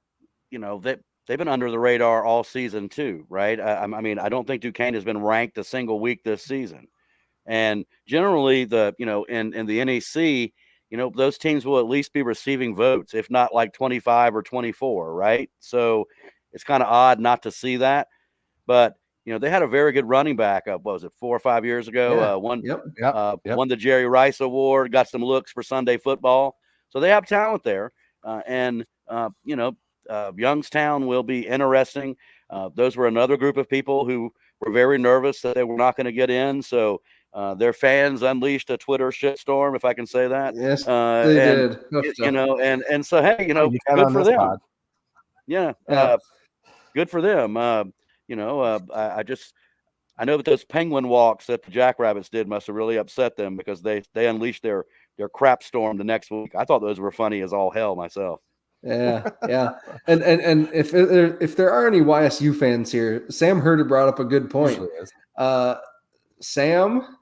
they've been under the radar all season too, right? I mean, I don't think Duquesne has been ranked a single week this season. And generally in the NEC, those teams will at least be receiving votes, if not like 25 or 24, right? So it's kind of odd not to see that. But, they had a very good running back up, what was it, 4 or 5 years ago? Won the Jerry Rice Award, got some looks for Sunday football. So they have talent there. Youngstown will be interesting. Those were another group of people who were very nervous that they were not going to get in. So their fans unleashed a Twitter shitstorm, if I can say that. Yes, they did. And so, hey, good for them. Pod. Yeah. Good for them. I know that those penguin walks that the Jackrabbits did must have really upset them, because they unleashed their crap storm the next week. I thought those were funny as all hell myself. Yeah. And if there are any YSU fans here, Sam Herder brought up a good point. Sam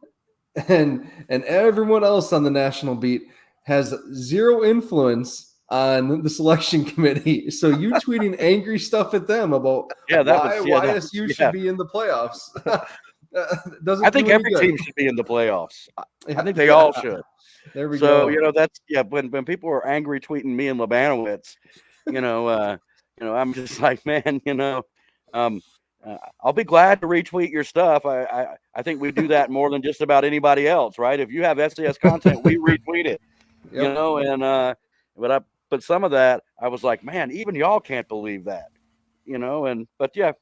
and everyone else on the national beat has zero influence on the selection committee. So you tweeting angry stuff at them about why YSU should be in the playoffs. I think every team should be in the playoffs. I think they all should. There we go. So, that's when people are angry tweeting me and Lebanowitz, I'm just like, man, I'll be glad to retweet your stuff. I think we do that more than just about anybody else, right? If you have FCS content, we retweet it, but some of that, I was like, man, even y'all can't believe that, but yeah,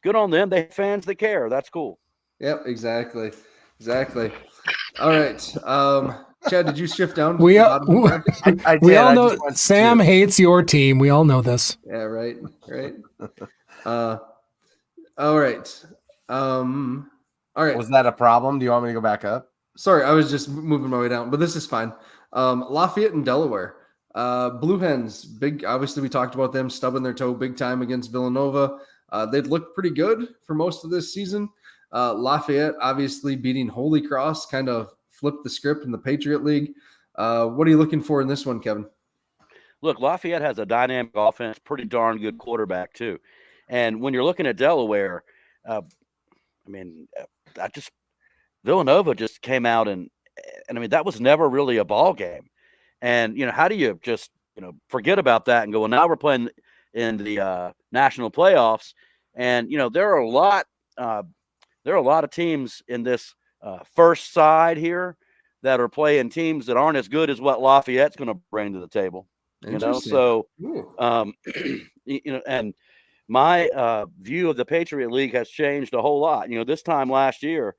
good on them. They have fans that care. That's cool. Yep, exactly. All right. Chad, did you shift down? We all know Sam hates your team. We all know this. Yeah, right. All right. All right. Was that a problem? Do you want me to go back up? Sorry, I was just moving my way down, but this is fine. Lafayette and Delaware. Blue Hens, big. Obviously, we talked about them stubbing their toe big time against Villanova. They'd looked pretty good for most of this season. Lafayette, obviously beating Holy Cross, kind of flipped the script in the Patriot League. What are you looking for in this one, Kevin? Look, Lafayette has a dynamic offense, pretty darn good quarterback too. And when you're looking at Delaware, Villanova just came out and I mean, that was never really a ball game. And, how do you just, forget about that and go, well, now we're playing in the national playoffs. And, there are a lot of teams in this first side here that are playing teams that aren't as good as what Lafayette's going to bring to the table. So, and my view of the Patriot League has changed a whole lot. This time last year,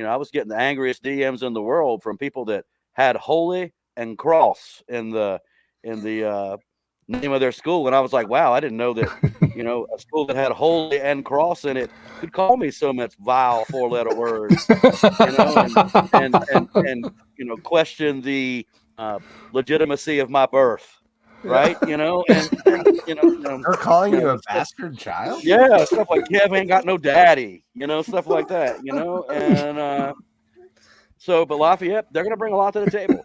I was getting the angriest DMs in the world from people that had Holy and Cross in the name of their school, and I was like, wow, I didn't know that a school that had Holy and Cross in it could call me so much vile 4-letter words, and question the legitimacy of my birth. Right, and they're calling you a bastard child. Yeah, stuff like Kev ain't got no daddy, stuff like that, and but Lafayette, they're going to bring a lot to the table.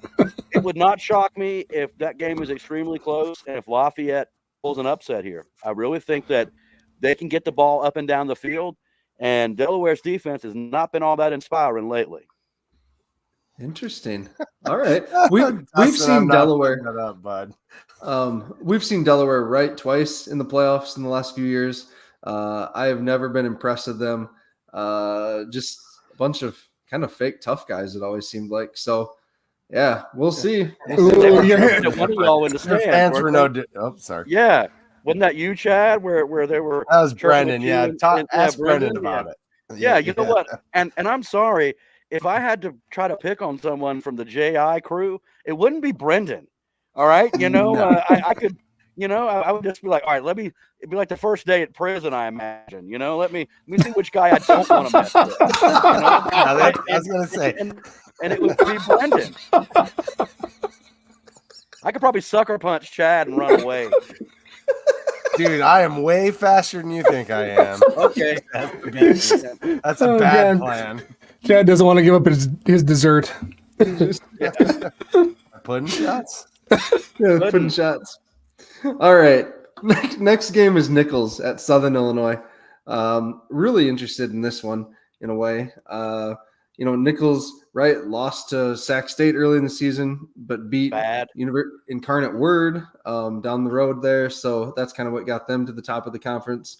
It would not shock me if that game is extremely close and if Lafayette pulls an upset here. I really think that they can get the ball up and down the field, and Delaware's defense has not been all that inspiring lately. Interesting. All right, we've seen Delaware. We've seen Delaware right twice in the playoffs in the last few years. I have never been impressed with them. Just a bunch of kind of fake tough guys. It always seemed like. So, yeah, we'll see. One of y'all in the stands Oh, sorry. Yeah, wasn't that you, Chad? Where they were? That was Brendan. Yeah, ask Brendan about it. Yeah, you know what? And I'm sorry. If I had to try to pick on someone from the JI crew, it wouldn't be Brendan. All right. I could, I would just be like, all right, it'd be like the first day at prison, I imagine, let me see which guy I don't want to mess with. I was going to say. And it would be Brendan. I could probably sucker punch Chad and run away. Dude, I am way faster than you think I am. Okay. That's a bad plan. Chad doesn't want to give up his dessert. Pudding shots? Yeah, pudding shots. All right. Next game is Nichols at Southern Illinois. Really interested in this one in a way. Nichols, right, lost to Sac State early in the season, but beat Incarnate Word down the road there. So that's kind of what got them to the top of the conference.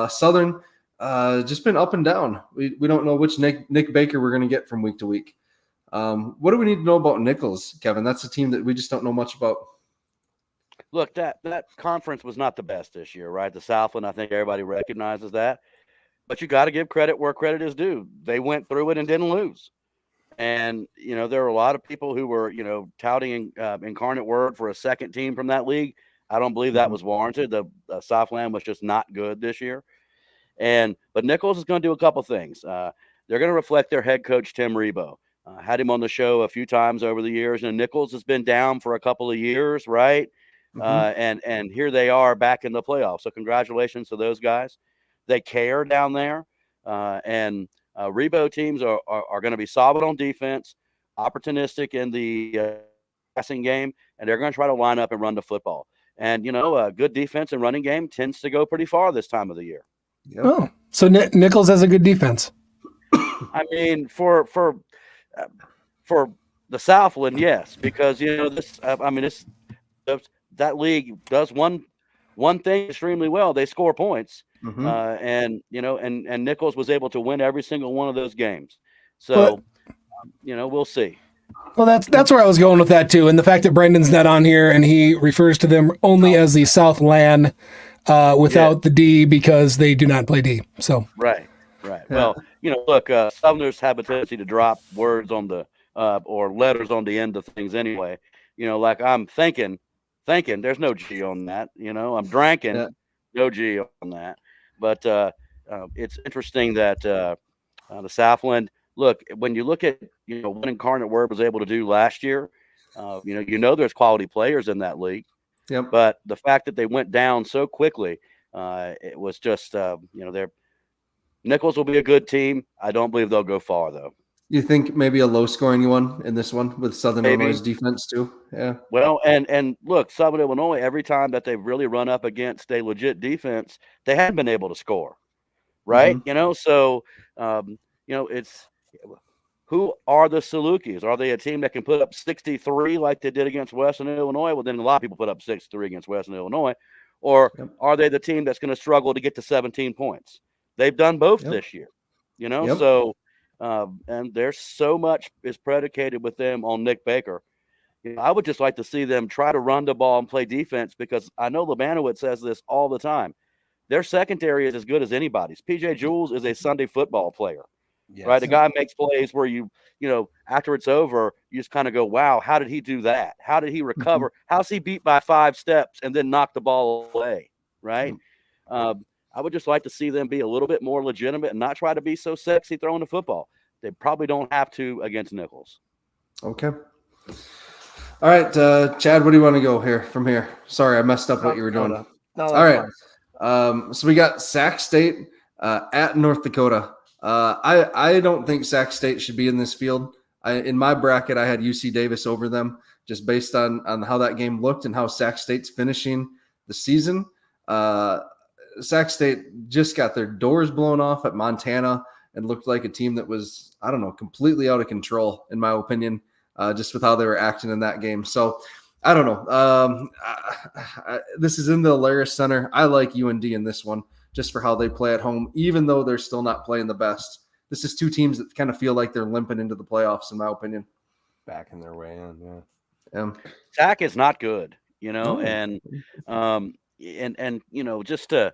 Southern just been up and down. We don't know which Nick Baker we're going to get from week to week. What do we need to know about Nichols, Kevin? That's a team that we just don't know much about. Look, that conference was not the best this year, right? The Southland, I think everybody recognizes that. But you got to give credit where credit is due. They went through it and didn't lose. And, there were a lot of people who were, touting Incarnate Word for a second team from that league. I don't believe that was warranted. The Southland was just not good this year. But Nichols is going to do a couple things. They're going to reflect their head coach, Tim Rebo. Had him on the show a few times over the years. And Nichols has been down for a couple of years, right? And here they are back in the playoffs. So congratulations to those guys. They care down there. And Rebo teams are going to be solid on defense, opportunistic in the passing game, and they're going to try to line up and run the football. And, a good defense and running game tends to go pretty far this time of the year. Yep. Oh, so Nichols has a good defense. I mean, for the Southland, yes, because that league does one thing extremely well. They score points, and Nichols was able to win every single one of those games. So, we'll see. Well, that's where I was going with that too, and the fact that Brendan's not on here and he refers to them only as the Southland without the D because they do not play D. So right. Well, look, Southerners have a tendency to drop words on the or letters on the end of things anyway. Like I'm thinking there's no G on that. I'm drinking, no G on that. But it's interesting that the Southland. Look, when you look at what Incarnate Word was able to do last year, There's quality players in that league. Yep. But the fact that they went down so quickly, it was just, they're Nichols will be a good team. I don't believe they'll go far, though. You think maybe a low-scoring one in this one with Southern Maybe. Illinois' defense too? Yeah. Well, and look, Southern Illinois, every time that they've really run up against a legit defense, they haven't been able to score, right? Mm-hmm. So, it's who are the Salukis? Are they a team that can put up 63 like they did against Western Illinois? Well, then a lot of people put up 63 against Western Illinois. Or are they the team that's going to struggle to get to 17 points? They've done both this year, so and there's so much is predicated with them on Nick Baker. I would just like to see them try to run the ball and play defense, because I know Lebanowitz says this all the time. Their secondary is as good as anybody's. PJ Jules is a Sunday football player, right? The guy makes plays where after it's over, you just kind of go, wow, how did he do that? How did he recover? How's he beat by 5 steps and then knock the ball away, right? I would just like to see them be a little bit more legitimate and not try to be so sexy throwing the football. They probably don't have to against Nichols. Okay. All right, Chad, what do you want to go from here? Sorry, I messed up what you were doing. No, all right. So we got Sac State at North Dakota. I don't think Sac State should be in this field. In my bracket, I had UC Davis over them just based on how that game looked and how Sac State's finishing the season. Sac State just got their doors blown off at Montana and looked like a team that was, I don't know, completely out of control, in my opinion, just with how they were acting in that game. So I don't know. This is in the Alaris Center. I like UND in this one just for how they play at home, even though they're still not playing the best. This is two teams that kind of feel like they're limping into the playoffs, in my opinion. Backing their way in, yeah. Sac is not good, Oh. and just to,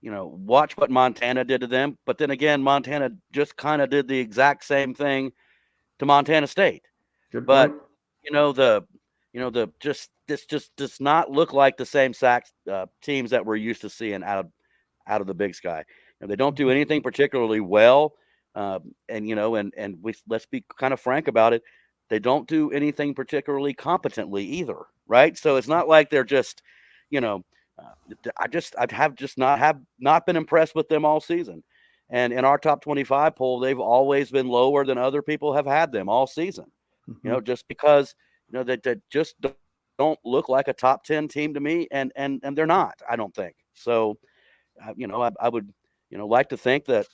watch what Montana did to them. But then again, Montana just kind of did the exact same thing to Montana State. Good but point. This just does not look like the same Sac teams that we're used to seeing out of the Big Sky. They don't do anything particularly well, and let's be kind of frank about it. They don't do anything particularly competently either, right? So it's not like they're just, I have not been impressed with them all season. And in our top 25 poll, they've always been lower than other people have had them all season. Mm-hmm. Just because they just don't look like a top 10 team to me, and they're not. I don't think so. I would like to think that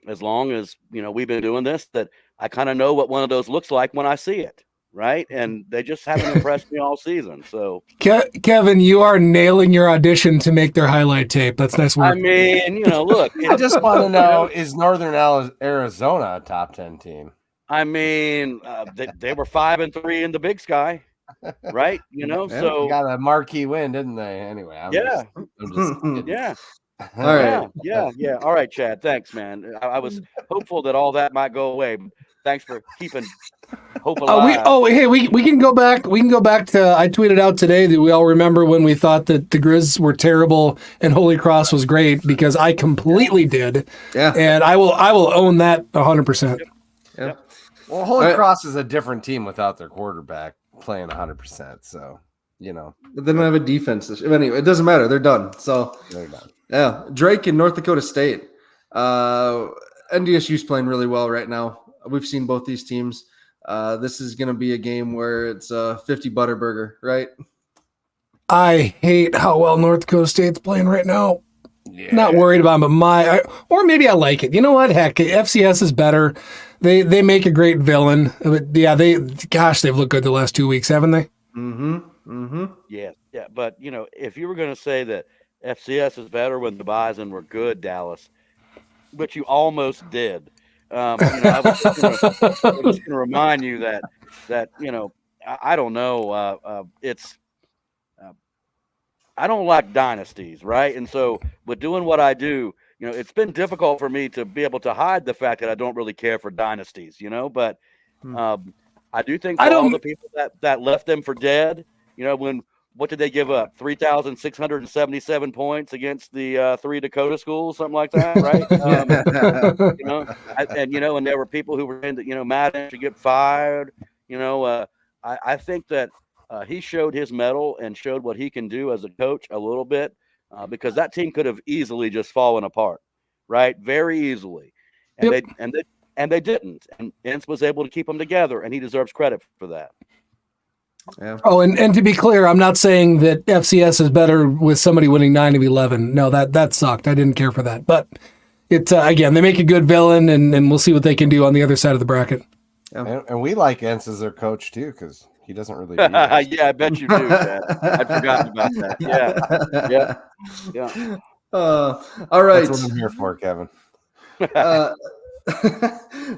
as long as we've been doing this, that I kind of know what one of those looks like when I see it. Right. And they just haven't impressed me all season. So, Kevin, you are nailing your audition to make their highlight tape. That's nice work. I mean, look, I just want to know, is Northern Arizona a top 10 team? I mean, they were 5-3 in the Big Sky. Right. So they got a marquee win, didn't they? Anyway. I'm just yeah. All right. Yeah. All right, Chad. Thanks, man. I was hopeful that all that might go away. But thanks for keeping hope alive. We can go back. We can go back to, I tweeted out today that we all remember when we thought that the Grizz were terrible and Holy Cross was great, because I completely did. Yeah. And I will own that 100%. Yeah. Well, Holy Cross is a different team without their quarterback playing 100%. So, But they don't have a defense. Anyway, it doesn't matter. They're done. So they're done. Yeah. Drake in North Dakota State. NDSU's playing really well right now. We've seen both these teams. This is going to be a game where it's a 50 Butterburger, right? I hate how well North Dakota State's playing right now. Yeah. Not worried about them, but or maybe I like it. You know what? Heck, FCS is better. They make a great villain. But yeah, they've looked good the last 2 weeks, haven't they? Mm-hmm. Mm-hmm. Yeah. But if you were going to say that FCS is better when the Bison were good, Dallas, but you almost did. I was just going to remind you that I don't know. I don't like dynasties, right? And so with doing what I do, it's been difficult for me to be able to hide the fact that I don't really care for dynasties, but I do think for all the people that left them for dead, what did they give up? 3,677 points against the 3 Dakota schools, something like that, right? And there were people who were in Madden should get fired, I think that he showed his mettle and showed what he can do as a coach a little bit, because that team could have easily just fallen apart, right? Very easily, and Yep. they didn't. And Ince was able to keep them together, and he deserves credit for that. Yeah. Oh, and to be clear, I'm not saying that FCS is better with somebody winning 9 of 11. No, that sucked. I didn't care for that. But it's again, they make a good villain, and we'll see what they can do on the other side of the bracket. Yeah. And we like Entz as their coach too, because he doesn't really beat us. Yeah, I bet you do, Chad. I'd forgotten about that. Yeah. All right. That's what I'm here for, Kevin.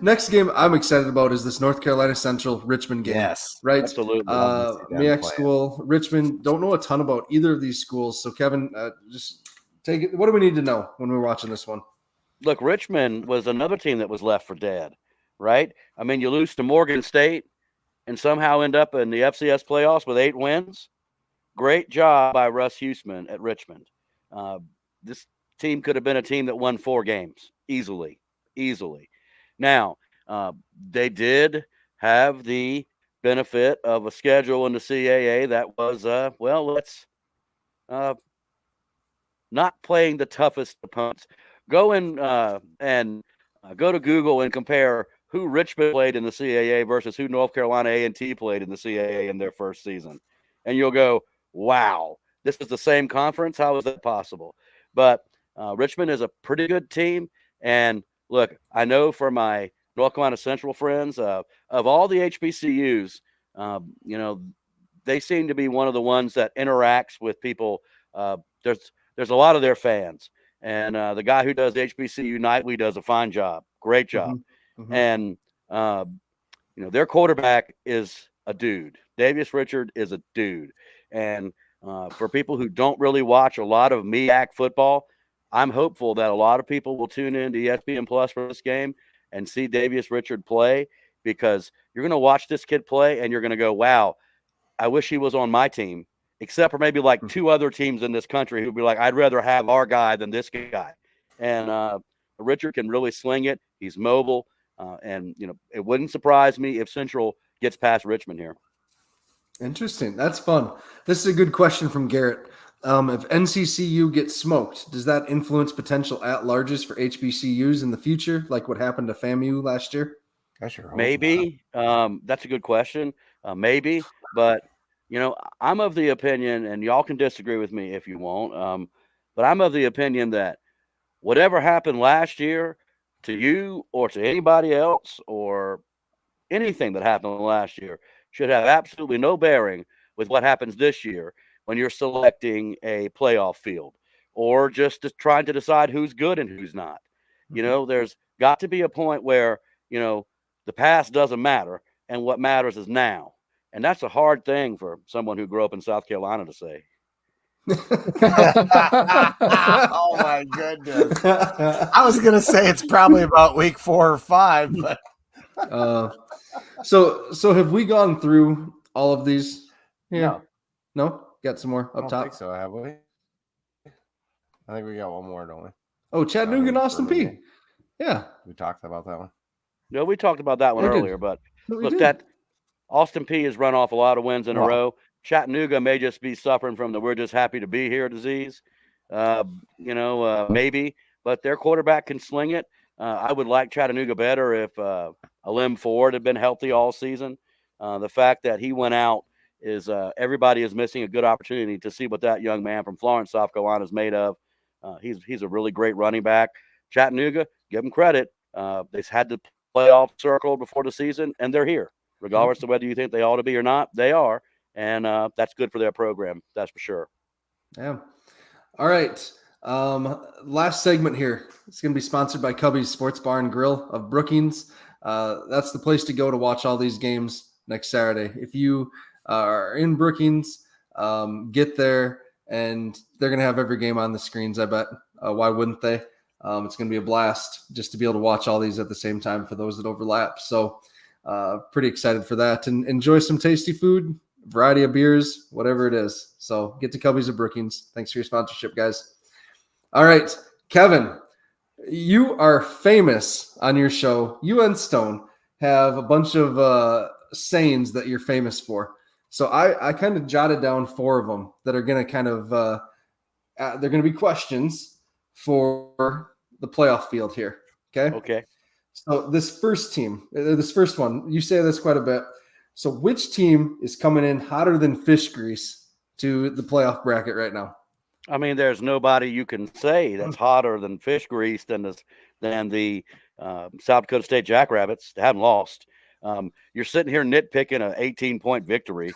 Next game I'm excited about is this North Carolina Central Richmond game. Yes. Right. Absolutely. MEAC school, Richmond. Don't know a ton about either of these schools. So Kevin, just take it. What do we need to know when we're watching this one? Look, Richmond was another team that was left for dead, right? I mean, you lose to Morgan State and somehow end up in the FCS playoffs with 8 wins. Great job by Russ Huesman at Richmond. This team could have been a team that won 4 games easily. Now, they did have the benefit of a schedule in the CAA that was, not playing the toughest opponents. Go and go to Google and compare who Richmond played in the CAA versus who North Carolina A&T played in the CAA in their first season. And you'll go, wow, this is the same conference? How is that possible? But Richmond is a pretty good team. And look, I know for my North Carolina Central friends, of all the HBCUs, they seem to be one of the ones that interacts with people. There's a lot of their fans. And the guy who does HBCU Nightly does a fine job. Great job. Mm-hmm. And, their quarterback is a dude. Davius Richard is a dude. And for people who don't really watch a lot of MEAC football, I'm hopeful that a lot of people will tune in to ESPN Plus for this game and see Davius Richard play, because you're going to watch this kid play and you're going to go, wow, I wish he was on my team, except for maybe like 2 other teams in this country who'd be like, I'd rather have our guy than this guy. And Richard can really sling it. He's mobile. And it wouldn't surprise me if Central gets past Richmond here. Interesting. That's fun. This is a good question from Garrett. If NCCU gets smoked, does that influence potential at-larges for HBCUs in the future, like what happened to FAMU last year? I sure hope Maybe. That's a good question. Maybe. But, I'm of the opinion, and y'all can disagree with me if you won't, but I'm of the opinion that whatever happened last year to you or to anybody else or anything that happened last year should have absolutely no bearing with what happens this year when you're selecting a playoff field or just trying to decide who's good and who's not. There's got to be a point where, the past doesn't matter and what matters is now. And that's a hard thing for someone who grew up in South Carolina to say. Oh my goodness. I was going to say it's probably about week 4 or 5, but so have we gone through all of these here? No. Got some more I up don't top? think so, have we? I think we got one more, don't we? Oh, Chattanooga and Austin P. Yeah. We talked about that one. No, we talked about that one earlier, but look, that Austin P has run off a lot of wins in a row. Chattanooga may just be suffering from the "we're just happy to be here" disease. Maybe, but their quarterback can sling it. I would like Chattanooga better if Alim Ford had been healthy all season. The fact that he went out is everybody is missing a good opportunity to see what that young man from Florence, South Carolina is made of. He's a really great running back. Chattanooga, give them credit. They've had the playoff circle before the season, and they're here. Regardless of whether you think they ought to be or not, they are. And that's good for their program. That's for sure. Yeah. All right. Last segment here. It's going to be sponsored by Cubby's Sports Bar and Grill of Brookings. That's the place to go to watch all these games next Saturday. If you are in Brookings, get there, and they're going to have every game on the screens, I bet. Why wouldn't they? It's going to be a blast just to be able to watch all these at the same time for those that overlap. So pretty excited for that. And enjoy some tasty food, variety of beers, whatever it is. So get to Cubby's of Brookings. Thanks for your sponsorship, guys. All right, Kevin, you are famous on your show. You and Stone have a bunch of sayings that you're famous for. So I kind of jotted down 4 of them that are going to kind of they're going to be questions for the playoff field here. Okay. Okay. So this first one, you say this quite a bit. So which team is coming in hotter than fish grease to the playoff bracket right now? I mean, there's nobody you can say that's hotter than fish grease than the South Dakota State Jackrabbits. They haven't lost. You're sitting here nitpicking an 18-point victory.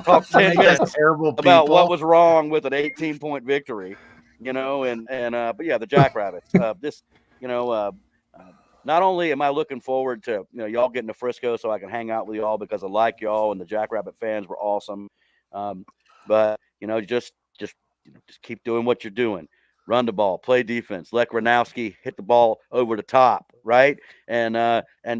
Talk 10 minutes terrible about people. what was wrong with an 18-point victory. But yeah, the Jackrabbits. Not only am I looking forward to y'all getting to Frisco so I can hang out with y'all because I like y'all and the Jackrabbit fans were awesome. But just keep doing what you're doing. Run the ball, play defense. Let Gronowski hit the ball over the top, right? And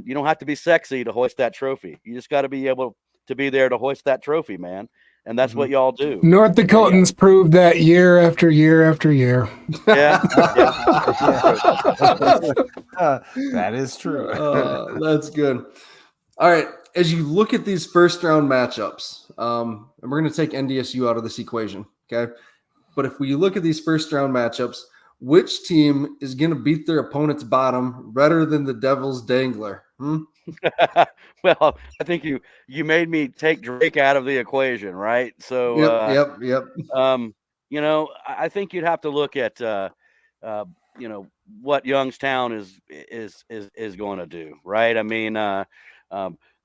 you don't have to be sexy to hoist that trophy. You just got to be able to be there to hoist that trophy, man. And that's what y'all do. North Dakotans proved that year after year after year. Yeah. That is true. That's good. All right. As you look at these first round matchups, and we're going to take NDSU out of this equation, okay? But if we look at these first round matchups, which team is going to beat their opponent's bottom redder than the Devil's Dangler? Well, I think you made me take Drake out of the equation, right? So Yep. I think you'd have to look at what Youngstown is going to do, right? I mean,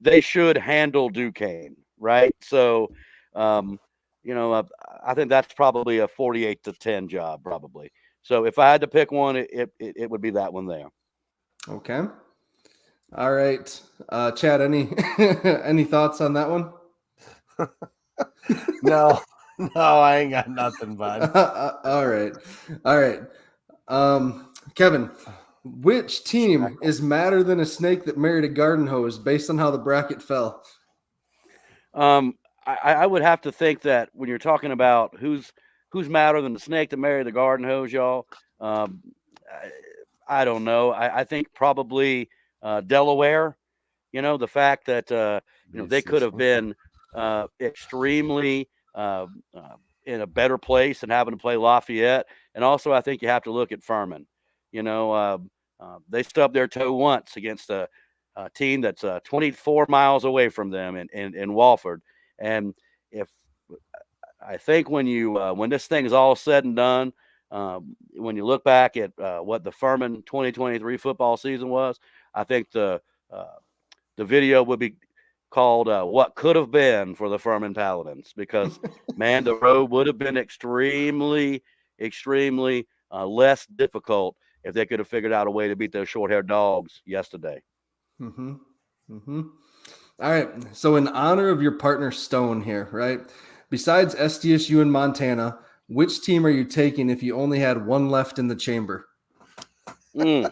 they should handle Duquesne, right? So, I think that's probably a 48-10 job, probably. So if I had to pick one, it would be that one there. Okay. All right. Chad, any thoughts on that one? No, I ain't got nothing, bud. All right. Kevin, which team is madder than a snake that married a garden hose based on how the bracket fell? I would have to think that when you're talking about who's madder than the snake that married the garden hose, y'all, I don't know. I think probably Delaware. The fact that they could have been extremely in a better place and having to play Lafayette, and also I think you have to look at Furman. They stubbed their toe once against a team that's 24 miles away from them in Walford. And I think when this thing is all said and done, when you look back at what the Furman 2023 football season was, I think the video would be called "What Could Have Been" for the Furman Paladins, because man, the road would have been extremely less difficult if they could have figured out a way to beat those short-haired dogs yesterday. All right. So in honor of your partner Stone here, right? Besides SDSU and Montana, which team are you taking if you only had one left in the chamber? You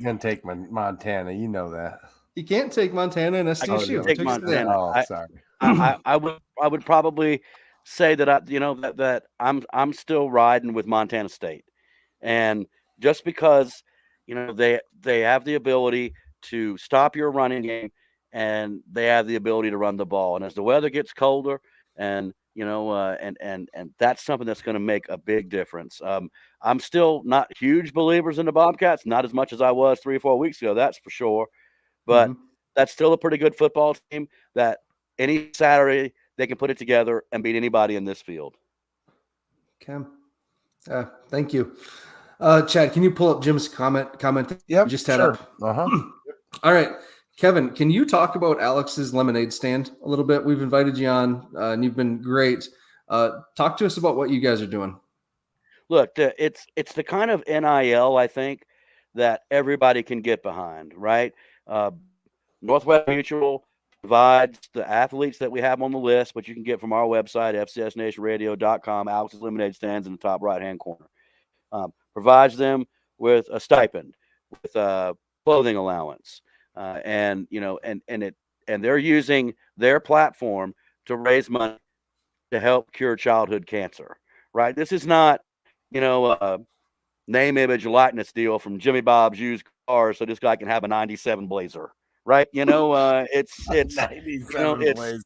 can take Montana. You know that. You can't take Montana and SDSU. Take Montana. Oh, sorry. I would probably say that that I'm still riding with Montana State, and just because they have the ability to stop your running game, and they have the ability to run the ball. And as the weather gets colder, and and that's something that's going to make a big difference. I'm still not huge believers in the Bobcats, not as much as I was 3 or 4 weeks ago, that's for sure. But that's still a pretty good football team that any Saturday they can put it together and beat anybody in this field. Okay. Thank you. Chad, can you pull up Jim's comment? Yep, just had sure. up. All right. Kevin, can you talk about Alex's lemonade stand a little bit? We've invited you on, and you've been great. Talk to us about what you guys are doing. Look, it's the kind of NIL, I think, that everybody can get behind, right? Northwest Mutual provides the athletes that we have on the list, which you can get from our website, fcsnationradio.com. Alex's lemonade stands in the top right-hand corner. Provides them with a stipend, with a clothing allowance, and they're using their platform to raise money to help cure childhood cancer. Right? This is not, name, image, likeness deal from Jimmy Bob's Used Cars, so this guy can have a '97 Blazer, right? It's 97 Blazer.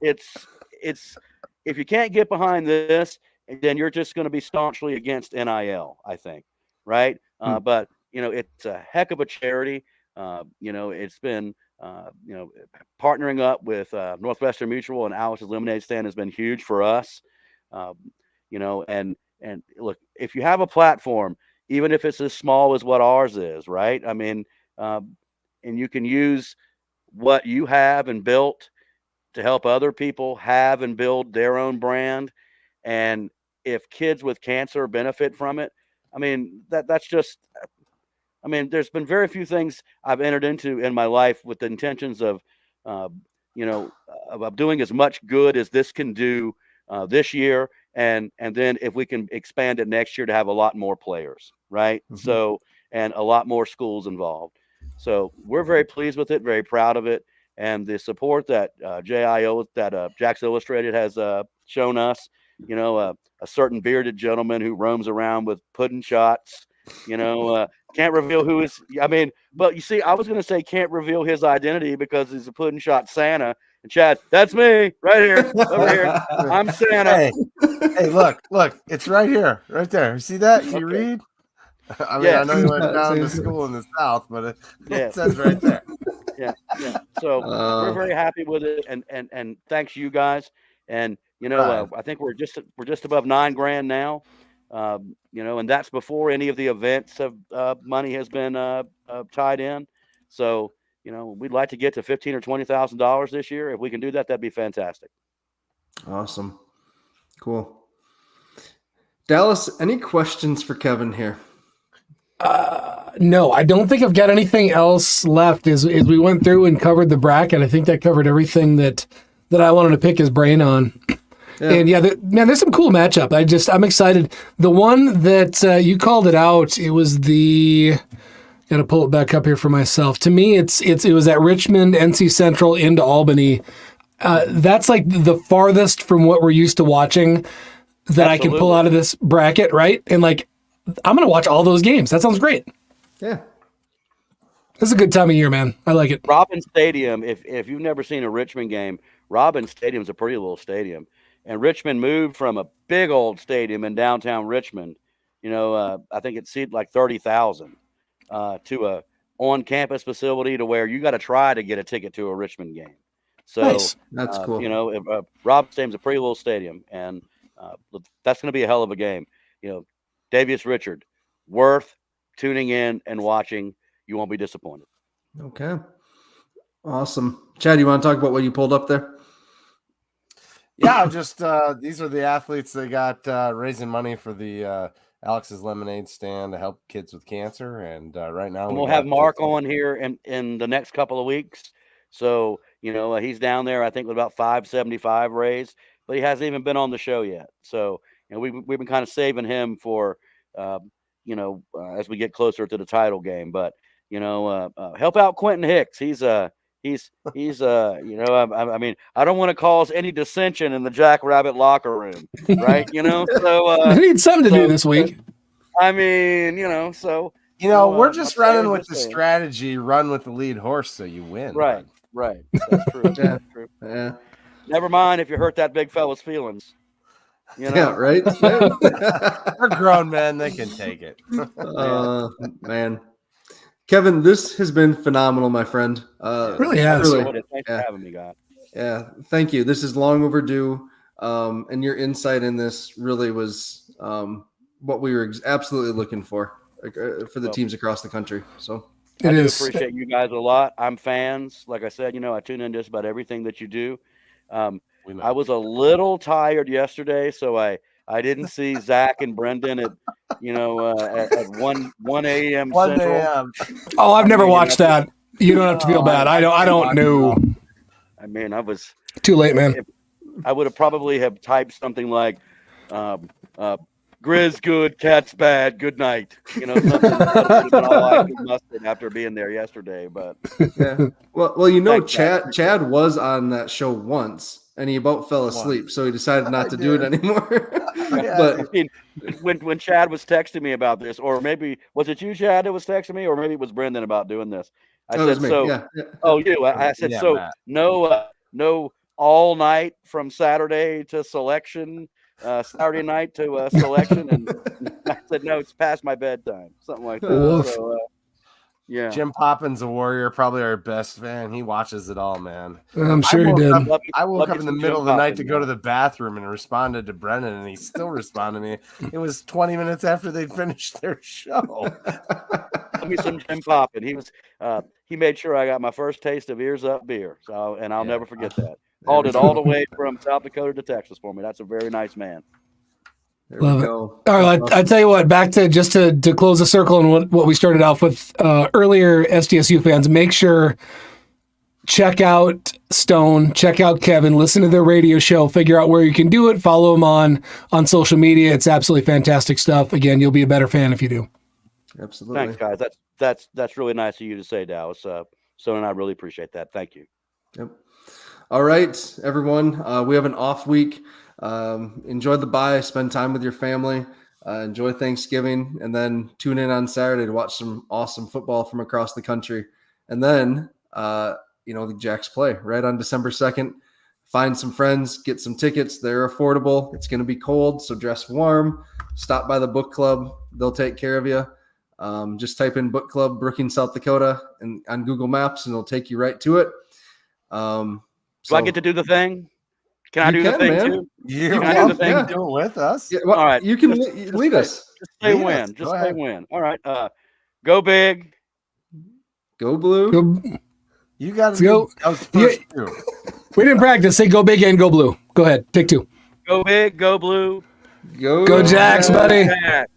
it's if you can't get behind this, then you're just going to be staunchly against NIL, I think, right? But it's a heck of a charity. It's been partnering up with Northwestern Mutual and Alex's Lemonade Stand has been huge for us. And look, if you have a platform, even if it's as small as what ours is, right? I mean, and you can use what you have and built to help other people have and build their own brand. And if kids with cancer benefit from it, I mean, that's just, I mean, there's been very few things I've entered into in my life with the intentions of, of doing as much good as this can do this year. And then if we can expand it next year to have a lot more players, right? Mm-hmm. So, and a lot more schools involved. So we're very pleased with it, very proud of it. And the support that Jack's Illustrated has shown us, a certain bearded gentleman who roams around with pudding shots, can't reveal who is, but you see, I was going to say can't reveal his identity because he's a pudding shot Santa. And Chad, that's me right here, over here. I'm Santa. Hey, look, it's right here, right there. See that? Can you read? I mean, I know you went down to school in the South, but it says right there. Yeah. So we're very happy with it, and thanks you guys. And I think we're just above $9,000 now. And that's before any of the events of money has been tied in. So we'd like to get to $15,000 or $20,000 this year. If we can do that, that'd be fantastic. Awesome, cool. Dallas, any questions for Kevin here? No, I don't think I've got anything else left. As we went through and covered the bracket, I think that covered everything that I wanted to pick his brain on. Yeah. And there's some cool matchup. I'm excited. The one that you called it out, it was got to pull it back up here for myself. To me, it was at Richmond, NC Central into Albany. That's like the farthest from what we're used to watching that Absolutely. I can pull out of this bracket, right? And I'm going to watch all those games. That sounds great. Yeah. It's a good time of year, man. I like it. Robins Stadium, if you've never seen a Richmond game, Robins Stadium's a pretty little stadium. And Richmond moved from a big old stadium in downtown Richmond, I think it seated like 30,000 to a on-campus facility to where you got to try to get a ticket to a Richmond game. So nice. That's cool. Robins Stadium's a pretty little stadium, and that's going to be a hell of a game. Davius Richard, worth tuning in and watching. You won't be disappointed. Okay. Awesome. Chad, you want to talk about what you pulled up there? Yeah, just these are the athletes that got raising money for the Alex's Lemonade Stand to help kids with cancer. And right now we'll have Mark on here in the next couple of weeks. So, he's down there, I think, with about 575 raised, but he hasn't even been on the show yet. So, we've been kind of saving him for, as we get closer to the title game. But, help out Quentin Hicks. He's I don't want to cause any dissension in the Jackrabbit locker room, right? So I need something to do this week. We're just running with the strategy, run with the lead horse so you win. Right. That's true. That's true. Yeah. Never mind if you hurt that big fella's feelings. Yeah, right. They're grown men; they can take it. Man. Kevin, this has been phenomenal, my friend. Really has. Thanks for having me, God. Yeah, thank you. This is long overdue, and your insight in this really was what we were absolutely looking for the teams across the country. So I do appreciate you guys a lot. I'm fans. Like I said, I tune in just about everything that you do. I was a little tired yesterday, so I didn't see Zach and Brendan at 1 a.m. Central. Oh, I've never watched that. You don't have to feel bad. I don't know. I was too late, man. I would have probably have typed something like Grizz good, Cat's bad, good night. Something that would have been all I could muster after being there yesterday. But yeah. Well, Chad was on that show once. And he about fell asleep, so he decided not to do it anymore. But I mean, when Chad was texting me about this, or maybe was it you, Chad, that was texting me, or maybe it was Brendan about doing this. I it was said, me. so, Yeah. oh, you, I said, Yeah, so Matt. no all night from Saturday to selection, Saturday night to selection. And I said, no, it's past my bedtime, something like that. Oof. So, yeah. Jim Poppins, a warrior, probably our best fan. He watches it all, man. I'm sure he did. I woke Love up you in the some middle Jim of the night Poppins, to go to man. the bathroom and responded to Brennan, and he still responded to me. It was 20 minutes after they'd finished their show. Love me some Jim Poppin. He was he made sure I got my first taste of Ears Up beer. So, and I'll never forget that. Hauled it all the way from South Dakota to Texas for me. That's a very nice man. There Love we it. go. All right, I tell you what. Back to just to close the circle and what we started off with earlier. SDSU fans, make sure check out Stone, check out Kevin, listen to their radio show, figure out where you can do it, follow them on social media. It's absolutely fantastic stuff. Again, you'll be a better fan if you do. Absolutely. Thanks, guys. That's really nice of you to say, Dallas. So, and I really appreciate that. Thank you. Yep. All right, everyone. We have an off week. Enjoy the bye. Spend time with your family. Enjoy Thanksgiving, and then tune in on Saturday to watch some awesome football from across the country. And then, the Jacks play right on December 2nd. Find some friends, get some tickets. They're affordable. It's going to be cold, so dress warm. Stop by the book club. They'll take care of you. Just type in book club Brookings, South Dakota, and on Google Maps, and it'll take you right to it. Do I get to do the thing? Can I do the thing too? You Can I do the thing? Yeah. do it with us. Yeah, well, All right. you can Just lead us. Just say Lead us. when. Go Just say ahead. when. All right. Go big. Go blue. Go, You got Let's to go. go first too. we didn't practice. Say go big and go blue. Go ahead. Take two. Go big. Go blue. Go Jacks, buddy. Jack.